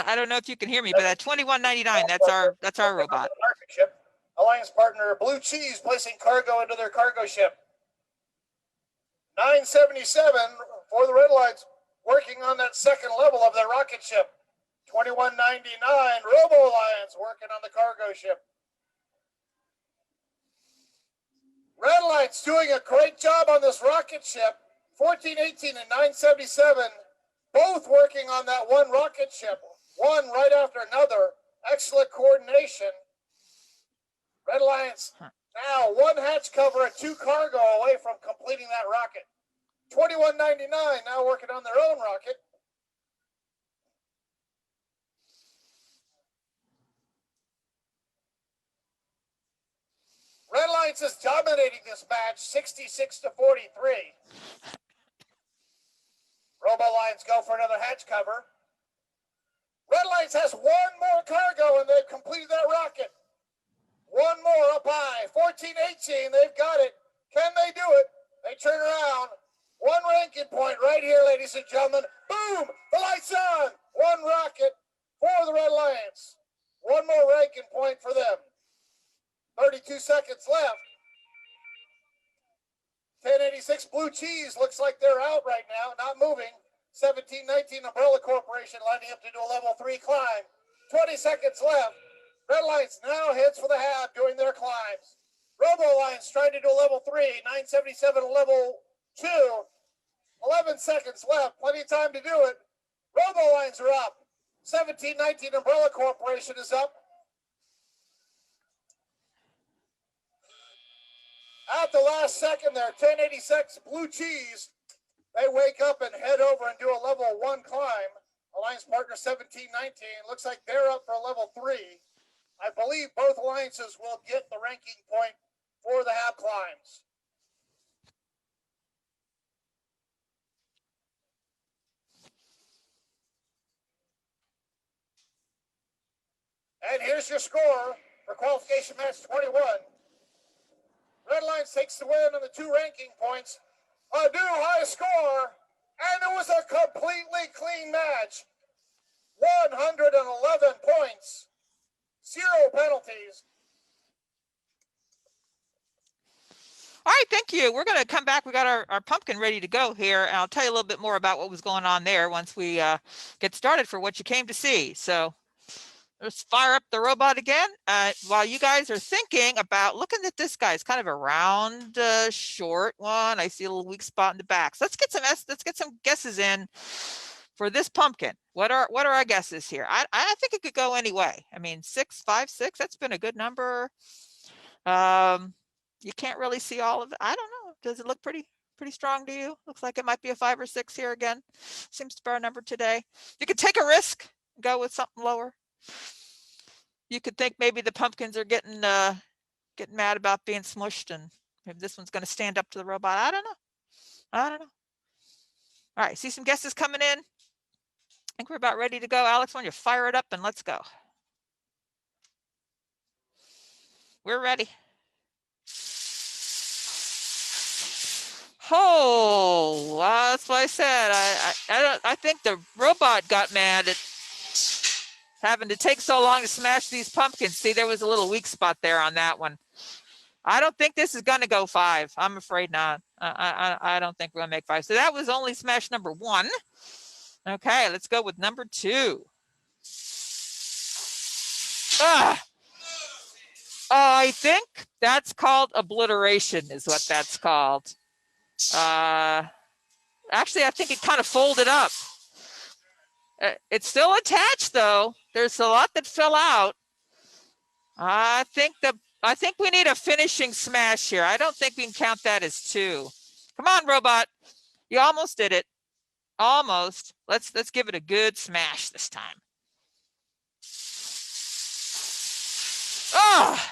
I don't know if you can hear me, but at $21.99, that's our robot. Market ship. Alliance partner Blue Cheese placing cargo into their cargo ship. 977 for the Red Lights working on that second level of their rocket ship. 21.99 Robo-Lions working on the cargo ship. Red Lights doing a great job on this rocket ship. 1418 and 977 both working on that one rocket ship. One right after another. Excellent coordination. Red Lions now 1 hatch cover and 2 cargo away from completing that rocket. 21.99 now working on their own rocket. Red Lions is dominating this match 66-43. Robo-Lions go for another hatch cover. Red Lions has 1 more cargo and they've completed that rocket. 1 more up high. 1418, they've got it. Can they do it? They turn around. 1 ranking point right here, ladies and gentlemen. Boom! The light's on. 1 rocket for the Red Lions. One more ranking point for them. 32 seconds left. 1086 Blue Cheese looks like they're out right now, not moving. 1719 Umbrella Corporation lining up to do a level 3 climb. 20 seconds left. Red Lions now heads for the hab doing their climbs. Robo-Lions trying to do a level 3. 977 level 2. 11 seconds left. Plenty of time to do it. Robo-Lions are up. 1719 Umbrella Corporation is up. At the last second there, 1086 Blue Cheese. They wake up and head over and do a level 1 climb. Alliance partner 1719. Looks like they're up for a level 3. I believe both alliances will get the ranking point for the hab climbs. And here's your score for qualification match 21. Red Lions takes the win on the 2 ranking points. A new high score, and it was a completely clean match. 111 points, 0 penalties. All right, thank you. We're going to come back. We got our pumpkin ready to go here, and I'll tell you a little bit more about what was going on there once we get started for what you came to see. So let's fire up the robot again. While you guys are thinking about looking at this guy, it's kind of a round, short one. I see a little weak spot in the back. So let's get some guesses in for this pumpkin. What are our guesses here? I think it could go any way. I mean, 6, 5, 6. That's been a good number. You can't really see all of it. I don't know. Does it look pretty strong to you? Looks like it might be a 5 or 6 here again. Seems to be our number today. You could take a risk, go with something lower. You could think maybe the pumpkins are getting mad about being smushed, and maybe this one's going to stand up to the robot. I don't know. All right, see some guesses coming in. I think we're about ready to go. Alex, why don't you fire it up and let's go. We're ready. Oh, that's what I said. I think the robot got mad at having to take so long to smash these pumpkins. See, there was a little weak spot there on that one. I don't think this is going to go 5. I'm afraid not. I don't think we're going to make 5. So that was only smash number 1. Okay, let's go with number 2. I think that's called obliteration is what that's called. Actually, I think it kind of folded up. It's still attached though. There's a lot that fell out. I think we need a finishing smash here. I don't think we can count that as 2. Come on, robot. You almost did it. Almost. Let's give it a good smash this time. Oh!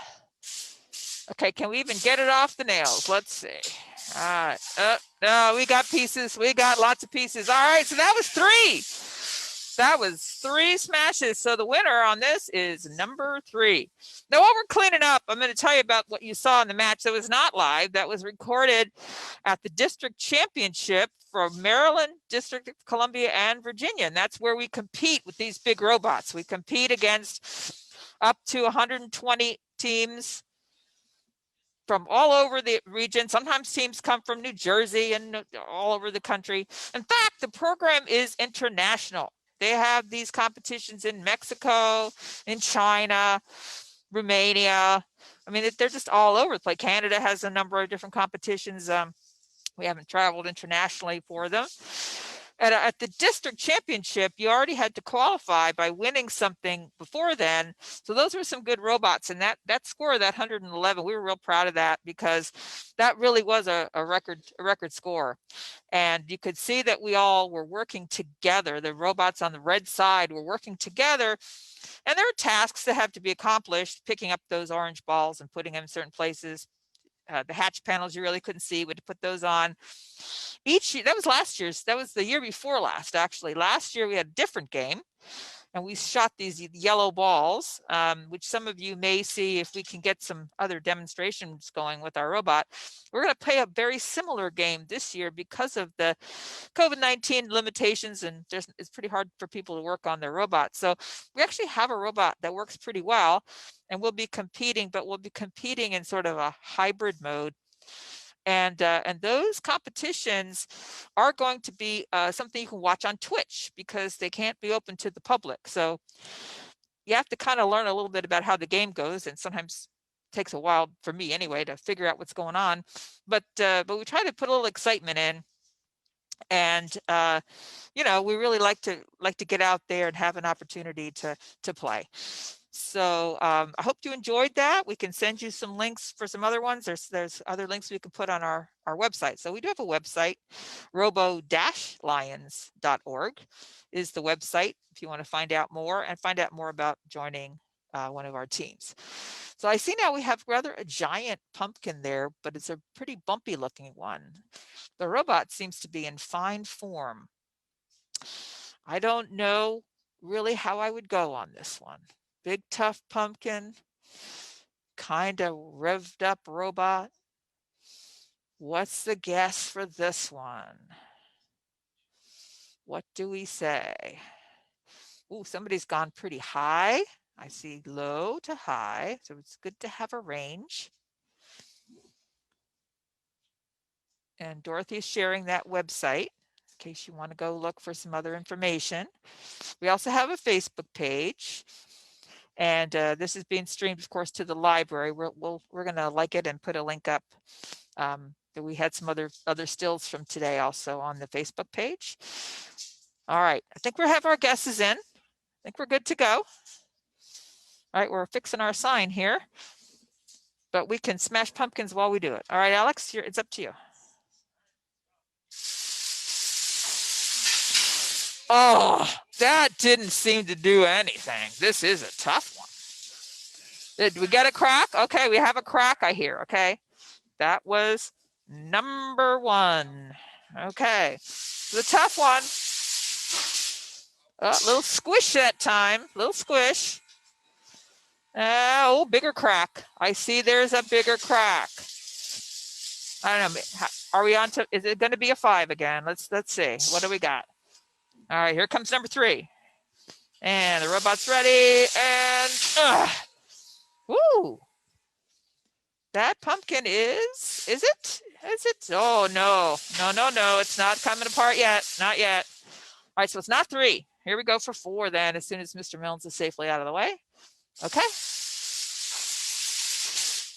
Okay, can we even get it off the nails? Let's see. All right. No, we got pieces. We got lots of pieces. All right, so that was 3. That was 3 smashes. So the winner on this is number 3. Now, while we're cleaning up, I'm going to tell you about what you saw in the match that was not live. That was recorded at the district championship for Maryland, District of Columbia, and Virginia. And that's where we compete with these big robots. We compete against up to 120 teams from all over the region. Sometimes teams come from New Jersey and all over the country. In fact, the program is international. They have these competitions in Mexico, in China, Romania. I mean, they're just all over the place. Canada has a number of different competitions. We haven't traveled internationally for them. At the district championship, you already had to qualify by winning something before then. So those were some good robots. And that score, that 111, we were real proud of that because that really was a record score. And you could see that we all were working together. The robots on the red side were working together. And there are tasks that have to be accomplished, picking up those orange balls and putting them in certain places. The hatch panels you really couldn't see, we had to put those on. Each year, that was last year's, that was the year before last, actually. Last year we had a different game. and we shot these yellow balls, which some of you may see if we can get some other demonstrations going with our robot. We're going to play a very similar game this year because of the COVID-19 limitations, and it's pretty hard for people to work on their robots. So we actually have a robot that works pretty well, and we'll be competing, but we'll be competing in sort of a hybrid mode. And those competitions are going to be something you can watch on Twitch because they can't be open to the public. So you have to kind of learn a little bit about how the game goes, and sometimes it takes a while for me anyway to figure out what's going on. But we try to put a little excitement in, and you know, we really like to get out there and have an opportunity to play. So I hope you enjoyed that. We can send you some links for some other ones. There's other links we can put on our website. So we do have a website, robo-lions.org is the website if you want to find out more and find out more about joining one of our teams. So I see now we have rather a giant pumpkin there, but it's a pretty bumpy looking one. The robot seems to be in fine form. I don't know really how I would go on this one. Big tough pumpkin, kind of revved up robot. What's the guess for this one? What do we say? Oh, somebody's gone pretty high. I see low to high, so it's good to have a range. And Dorothy is sharing that website in case you want to go look for some other information. We also have a Facebook page. And this is being streamed, of course, to the library. We're going to like it and put a link up. We had some other stills from today also on the Facebook page. All right, I think we have our guesses in. I think we're good to go. All right, we're fixing our sign here, but we can smash pumpkins while we do it. All right, Alex, it's up to you. Oh, that didn't seem to do anything. This is a tough one. Did we get a crack? Okay, we have a crack, I hear. Okay, that was number 1. Okay, the tough one. A little squish that time, little squish. Oh, bigger crack. I see there's a bigger crack. I don't know. Are we on to, is it going to be a 5 again? Let's see. What do we got? All right, here comes number 3. And the robot's ready. And woo! That pumpkin is it? Is it? Oh, no. No. It's not coming apart yet. Not yet. All right, so it's not 3. Here we go for 4 then, as soon as Mr. Milnes is safely out of the way. Okay.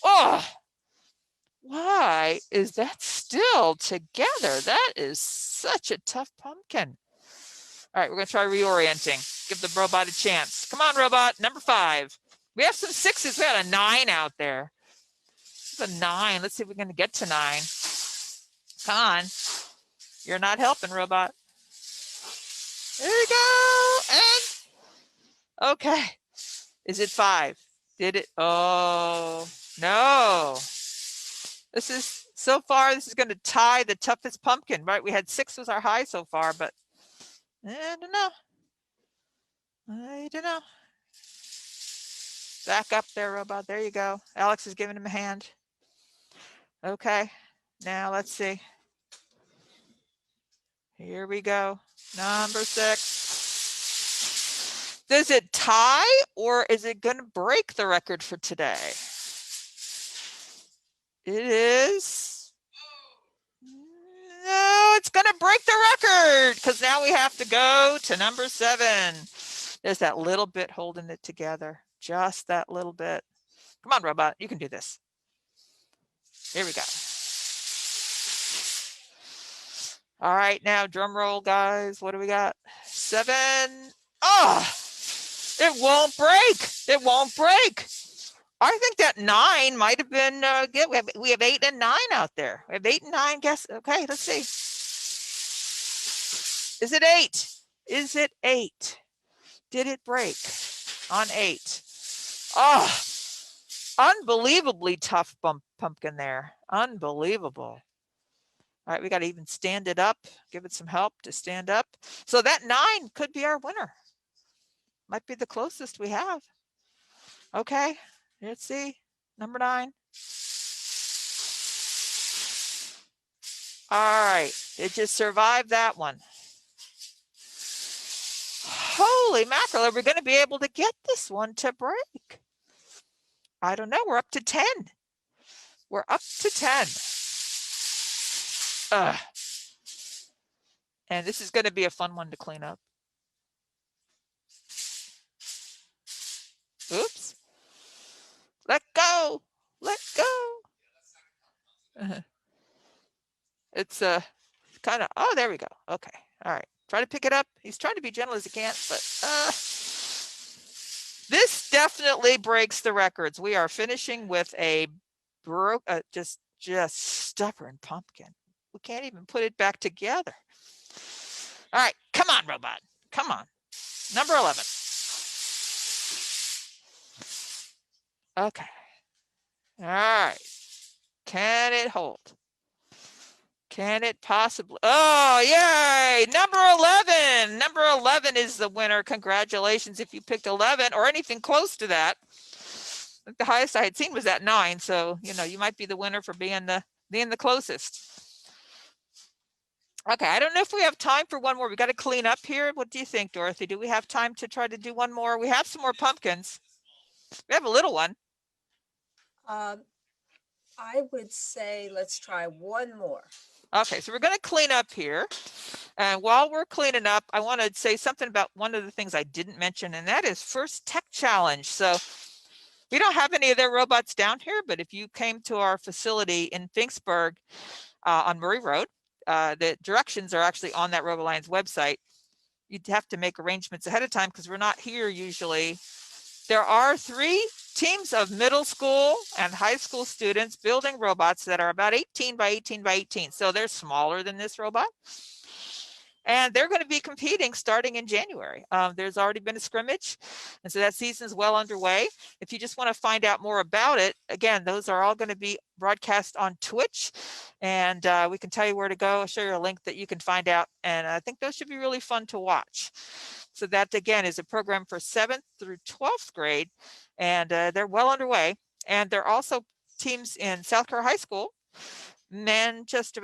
Oh, why is that still together? That is such a tough pumpkin. All right, we're going to try reorienting. Give the robot a chance. Come on, robot. Number 5. We have some 6s. We had a 9 out there. It's a 9. Let's see if we're going to get to 9. Come on. You're not helping, robot. There you go. And okay. Is it 5? Did it? Oh, no. This is, so far, this is going to tie the toughest pumpkin, right? We had 6 was our high so far, but I don't know. Back up there, robot. There you go. Alex is giving him a hand. Okay. Now let's see. Here we go. Number 6. Does it tie or is it going to break the record for today? It is. No, it's going to break the record because now we have to go to number 7. There's that little bit holding it together. Just that little bit. Come on, robot. You can do this. Here we go. All right, now drum roll, guys. What do we got? 7. Oh, it won't break. It won't break. I think that 9 might have been good. We have 8 and 9 out there. We have 8 and 9. Guess. Okay, let's see. Is it 8? Is it 8? Did it break on 8? Oh, unbelievably tough pumpkin there. Unbelievable. All right, we got to even stand it up, give it some help to stand up. So that 9 could be our winner. Might be the closest we have. Okay, let's see. Number 9. All right, it just survived that one. Holy mackerel, are we going to be able to get this one to break? I don't know. We're up to 10. We're up to 10. And this is going to be a fun one to clean up. Oops. Let go. Let go. It's kind of, oh, there we go. Okay. All right. Try to pick it up. He's trying to be gentle as he can, but this definitely breaks the records. We are finishing with a just stubborn pumpkin. We can't even put it back together. All right. Come on, robot. Come on. Number 11. Okay. All right. Can it hold? Can it possibly? Oh, yay! Number 11. Number 11 is the winner. Congratulations if you picked 11 or anything close to that. The highest I had seen was at 9. So, you know, you might be the winner for being the closest. Okay, I don't know if we have time for one more. We got to clean up here. What do you think, Dorothy? Do we have time to try to do one more? We have some more pumpkins. We have a little one. I would say let's try one more. Okay, so we're going to clean up here. And while we're cleaning up, I want to say something about one of the things I didn't mention, and that is First Tech Challenge. So we don't have any of their robots down here, but if you came to our facility in Finksburg on Murray Road, the directions are actually on that Robo-Lions website. You'd have to make arrangements ahead of time because we're not here usually. There are 3 teams of middle school and high school students building robots that are about 18 by 18 by 18. So they're smaller than this robot. And they're going to be competing starting in January. There's already been a scrimmage. And so that season is well underway. If you just want to find out more about it, again, those are all going to be broadcast on Twitch. And we can tell you where to go. I'll show you a link that you can find out. And I think those should be really fun to watch. So that, again, is a program for 7th through 12th grade. And they're well underway. And they're also teams in South Carolina High School, Manchester,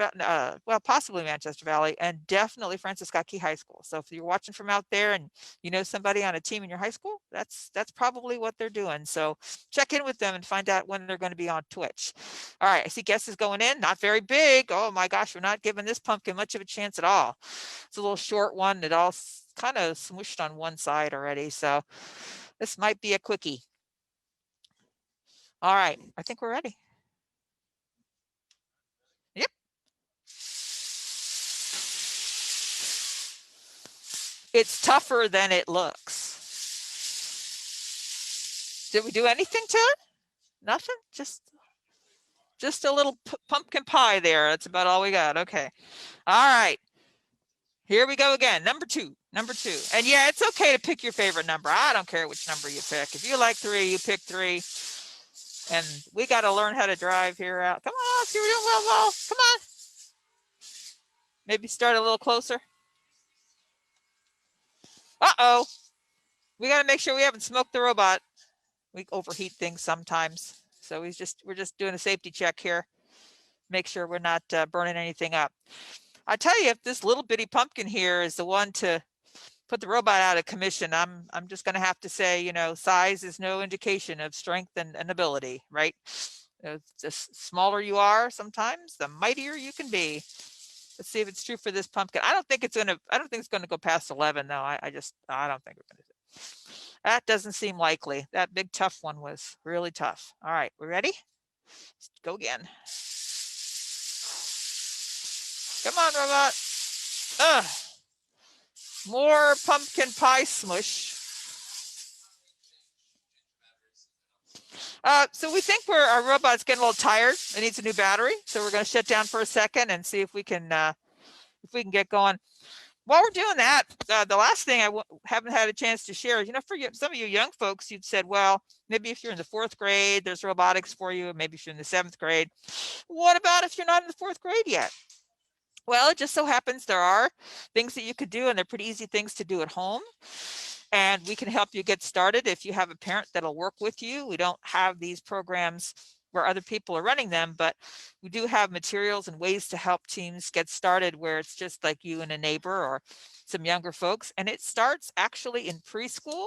well, possibly Manchester Valley, and definitely Francis Scott Key High School. So if you're watching from out there and you know somebody on a team in your high school, that's probably what they're doing. So check in with them and find out when they're going to be on Twitch. All right, I see guesses going in. Not very big. Oh my gosh, we're not giving this pumpkin much of a chance at all. It's a little short one. It all kind of smushed on one side already. So this might be a quickie. All right, I think we're ready. Yep. It's tougher than it looks. Did we do anything to it? Nothing? Just a little pumpkin pie there. That's about all we got. Okay. All right. Here we go again. Number 2. And yeah, it's okay to pick your favorite number. I don't care which number you pick. If you like 3, you pick 3. And we got to learn how to drive here out. Come on, see, we're doing well. Come on. Maybe start a little closer. Uh-oh. We got to make sure we haven't smoked the robot. We overheat things sometimes. So we're just doing a safety check here. Make sure we're not burning anything up. I tell you, if this little bitty pumpkin here is the one to put the robot out of commission, I'm just going to have to say, you know, size is no indication of strength and ability, right? The smaller you are, sometimes the mightier you can be. Let's see if it's true for this pumpkin. I don't think it's going to go past 11 though. I don't think we're going to do it. That doesn't seem likely. That big tough one was really tough. All right, we ready? Let's go again. Come on, robot. More pumpkin pie smush. So we think our robot's getting a little tired. It needs a new battery. So we're going to shut down for a second and see if we can get going. While we're doing that, the last thing I haven't had a chance to share is, you know, for some of you young folks, you'd said, well, maybe if you're in the 4th grade, there's robotics for you. Maybe if you're in the 7th grade. What about if you're not in the 4th grade yet? Well, it just so happens there are things that you could do, and they're pretty easy things to do at home. and we can help you get started if you have a parent that'll work with you. We don't have these programs where other people are running them, but we do have materials and ways to help teams get started where it's just like you and a neighbor or some younger folks. And it starts actually in preschool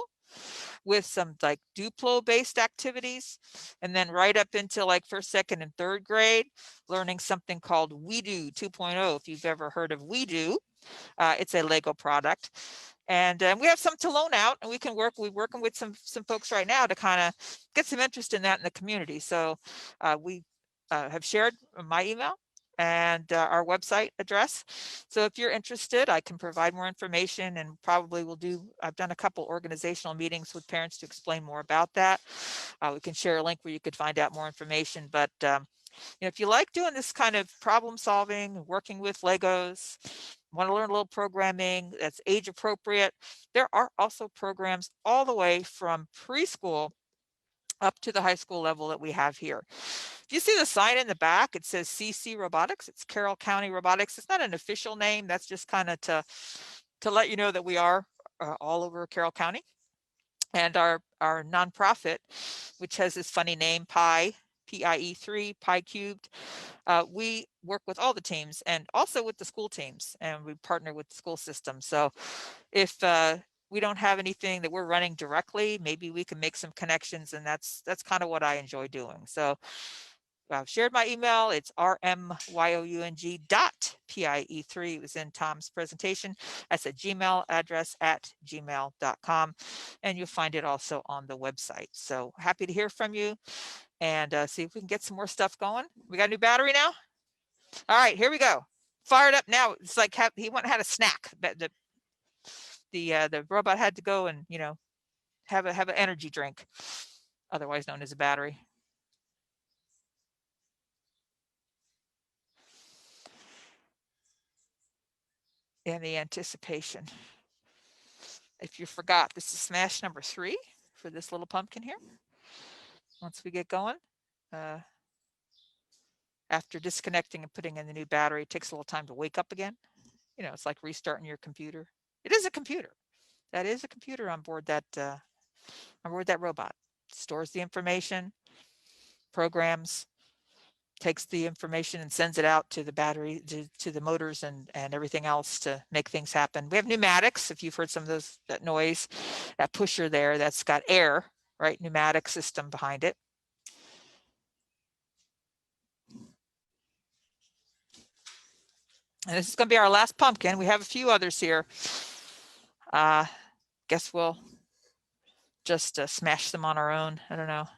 with some like Duplo based activities, and then right up into like first, second, and third grade, learning something called We Do 2.0. If you've ever heard of We Do, it's a Lego product. And we have some to loan out, and we're working with some folks right now to kind of get some interest in that in the community. So we have shared my email and our website address. So if you're interested, I can provide more information, and probably I've done a couple organizational meetings with parents to explain more about that. We can share a link where you could find out more information. But if you like doing this kind of problem solving, working with Legos, want to learn a little programming that's age appropriate, there are also programs all the way from preschool up to the high school level that we have here. If you see the sign in the back, it says CC Robotics. It's Carroll County Robotics. It's not an official name. That's just kind of to let you know that we are all over Carroll County. And our nonprofit, which has this funny name, PIE3, Pi Cubed, we work with all the teams and also with the school teams, and we partner with the school system. So if we don't have anything that we're running directly, maybe we can make some connections, and that's kind of what I enjoy doing. So I've shared my email. It's rmyoung.pie3. It was in Tom's presentation. That's a Gmail address at gmail.com. And you'll find it also on the website. So happy to hear from you and see if we can get some more stuff going. We got a new battery now? All right, here we go. Fired up now. It's like he went and had a snack. The robot had to go and, have an energy drink, otherwise known as a battery. And the anticipation. If you forgot, this is smash number 3 for this little pumpkin here. Once we get going, after disconnecting and putting in the new battery, it takes a little time to wake up again. It's like restarting your computer. It is a computer. That is a computer on board that robot. It stores the information, programs, takes the information and sends it out to the battery, to the motors and everything else to make things happen. We have pneumatics. If you've heard some of that noise, that pusher there, that's got air, right? Pneumatic system behind it. And this is going to be our last pumpkin. We have a few others here. Guess we'll just smash them on our own. I don't know.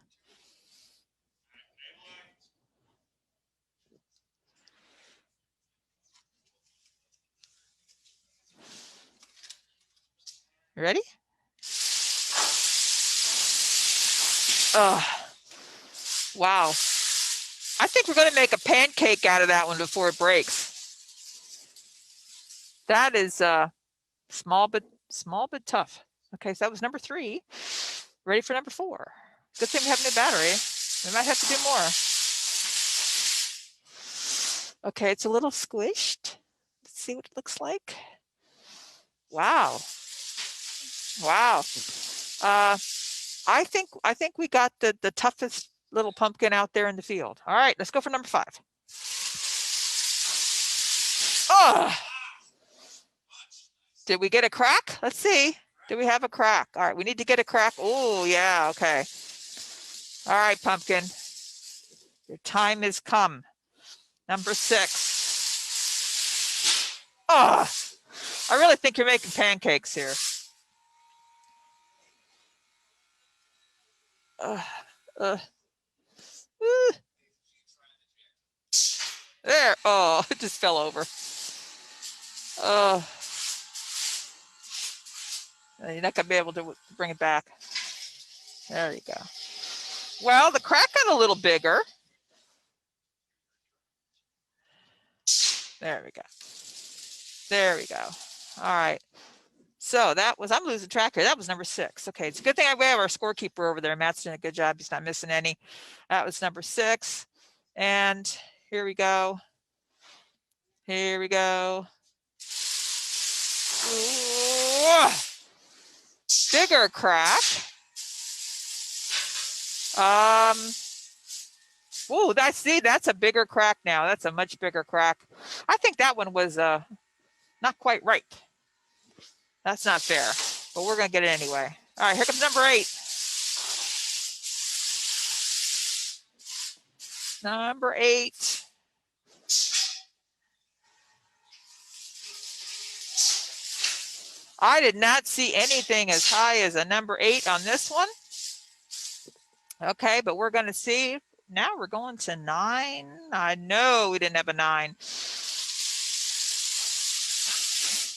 You ready? Oh, wow. I think we're going to make a pancake out of that one before it breaks. That is small but tough. Okay, so that was number 3. Ready for number 4. Good thing we have a new battery. We might have to do more. Okay, it's a little squished. Let's see what it looks like. Wow. Wow. I think we got the toughest little pumpkin out there in the field. All right, let's go for number 5. Oh! Did we get a crack? Let's see. Do we have a crack? All right, we need to get a crack. Oh, yeah, okay. All right, pumpkin. Your time has come. Number 6. Oh, I really think you're making pancakes here. There. Oh, it just fell over. Oh. You're not going to be able to bring it back. There you go. Well, the crack got a little bigger. There we go. There we go. All right. So that was, I'm losing track here. That was number 6. Okay, it's a good thing we have our scorekeeper over there. Matt's doing a good job. He's not missing any. That was number 6. And here we go. Here we go. Ooh. bigger crack. Oh, that's a bigger crack now. That's a much bigger crack. I think that one was not quite right. That's not fair, but we're gonna get it anyway. All right, here comes number 8. Number 8. I did not see anything as high as a number 8 on this one. Okay, but we're going to see. Now we're going to 9. I know we didn't have a 9.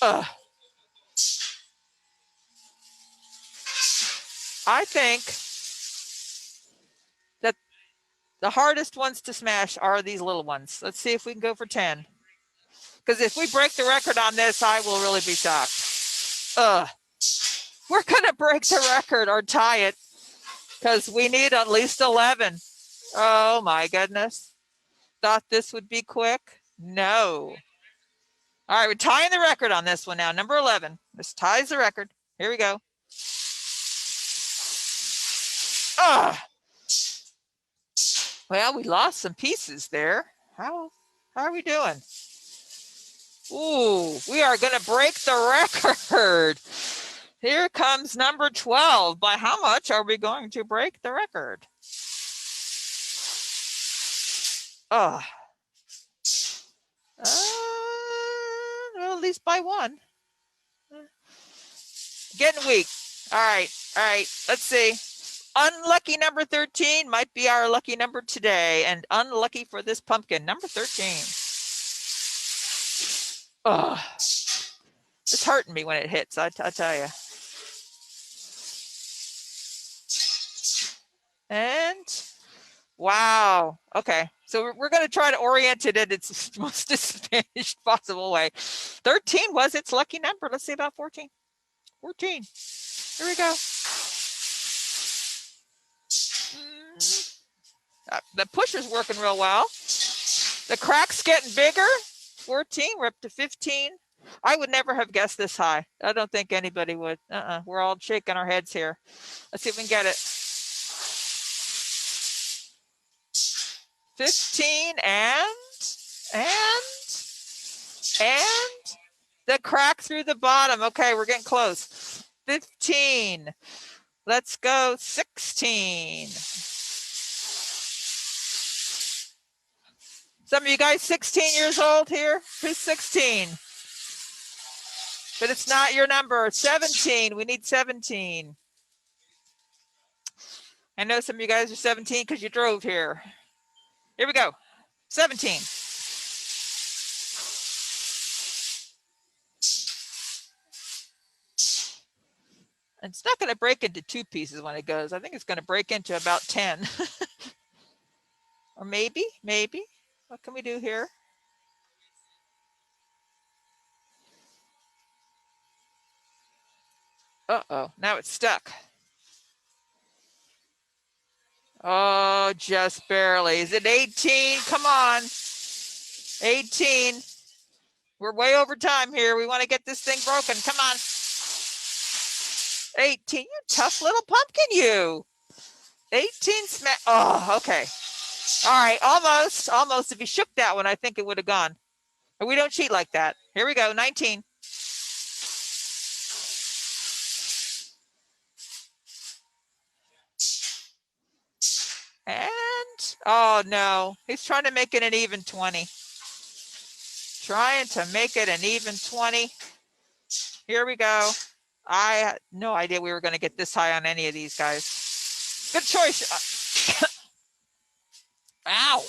Ugh. I think that the hardest ones to smash are these little ones. Let's see if we can go for 10. Because if we break the record on this, I will really be shocked. We're going to break the record or tie it because we need at least 11. Oh my goodness. Thought this would be quick. No. All right, we're tying the record on this one now. Number 11. This ties the record. Here we go. Well, we lost some pieces there. How are we doing? Ooh, we are going to break the record. Here comes number 12. By how much are we going to break the record? Well, at least by 1. Getting weak. All right. Let's see. Unlucky number 13 might be our lucky number today, and unlucky for this pumpkin, number 13. It's hurting me when it hits, I tell you. And wow. Okay. So we're going to try to orient it in its most disadvantaged possible way. 13 was its lucky number. Let's see about 14. 14. Here we go. The pusher's working real well. The crack's getting bigger. 14. We're up to 15. I would never have guessed this high. I don't think anybody would. We're all shaking our heads here. Let's see if we can get it. 15 and the crack through the bottom. Okay, we're getting close. 15. Let's go 16. Some of you guys 16 years old here? Who's 16? But it's not your number. 17. We need 17. I know some of you guys are 17 because you drove here. Here we go. 17. And it's not going to break into 2 pieces when it goes. I think it's going to break into about 10. Or maybe. What can we do here? Uh-oh, now it's stuck. Oh, just barely. Is it 18? Come on. 18. We're way over time here. We want to get this thing broken. Come on. 18. You tough little pumpkin, you. 18 smack. Oh, okay. All right, almost. If you shook that one, I think it would have gone. But we don't cheat like that. Here we go, 19. And, oh no, he's trying to make it an even 20. Trying to make it an even 20. Here we go. I had no idea we were going to get this high on any of these guys. Good choice. Ow.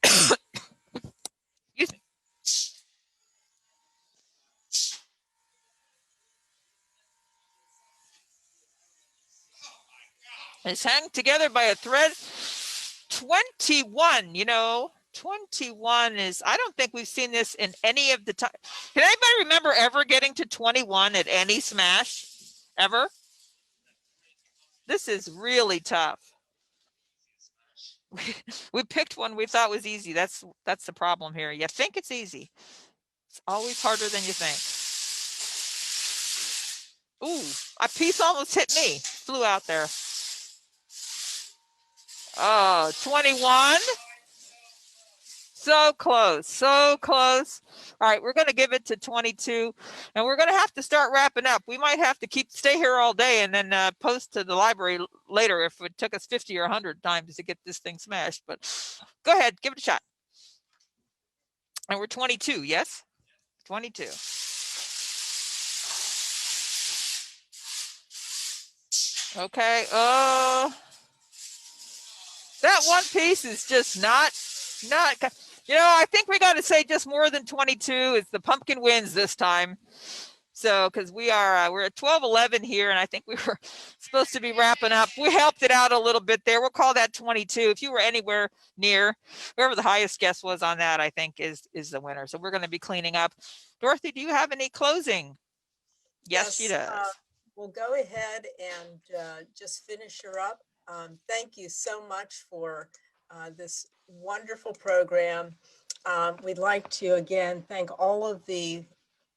Excuse me. It's hung together by a thread. 21, 21 is, I don't think we've seen this in any of the time. Can anybody remember ever getting to 21 at any smash? Ever? This is really tough. We picked one we thought was easy. That's the problem here. You think it's easy. It's always harder than you think. Ooh, a piece almost hit me. Flew out there. Oh, 21. So close, so close. All right, we're going to give it to 22, and we're going to have to start wrapping up. We might have to stay here all day and then post to the library later if it took us 50 or 100 times to get this thing smashed. But go ahead, give it a shot. And we're 22, yes? 22. Okay. That one piece is just not, you know, I think we got to say just more than 22. It's the pumpkin wins this time. So, because we're at 12:11 here, and I think we were supposed to be wrapping up. We helped it out a little bit there. We'll call that 22. If you were anywhere near, whoever the highest guess was on that, I think is the winner. So we're going to be cleaning up. Dorothy, do you have any closing? Yes, she does. We'll go ahead and just finish her up. Thank you so much for this wonderful program. We'd like to again thank all of the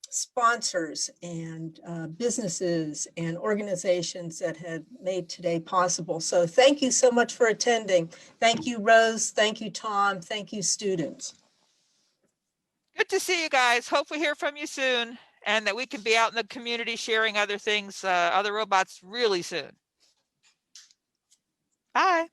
sponsors and businesses and organizations that had made today possible. So thank you so much for attending. Thank you, Rose. Thank you, Tom. Thank you, students. Good to see you guys. Hope we hear from you soon and that we can be out in the community sharing other things, other robots really soon. Bye.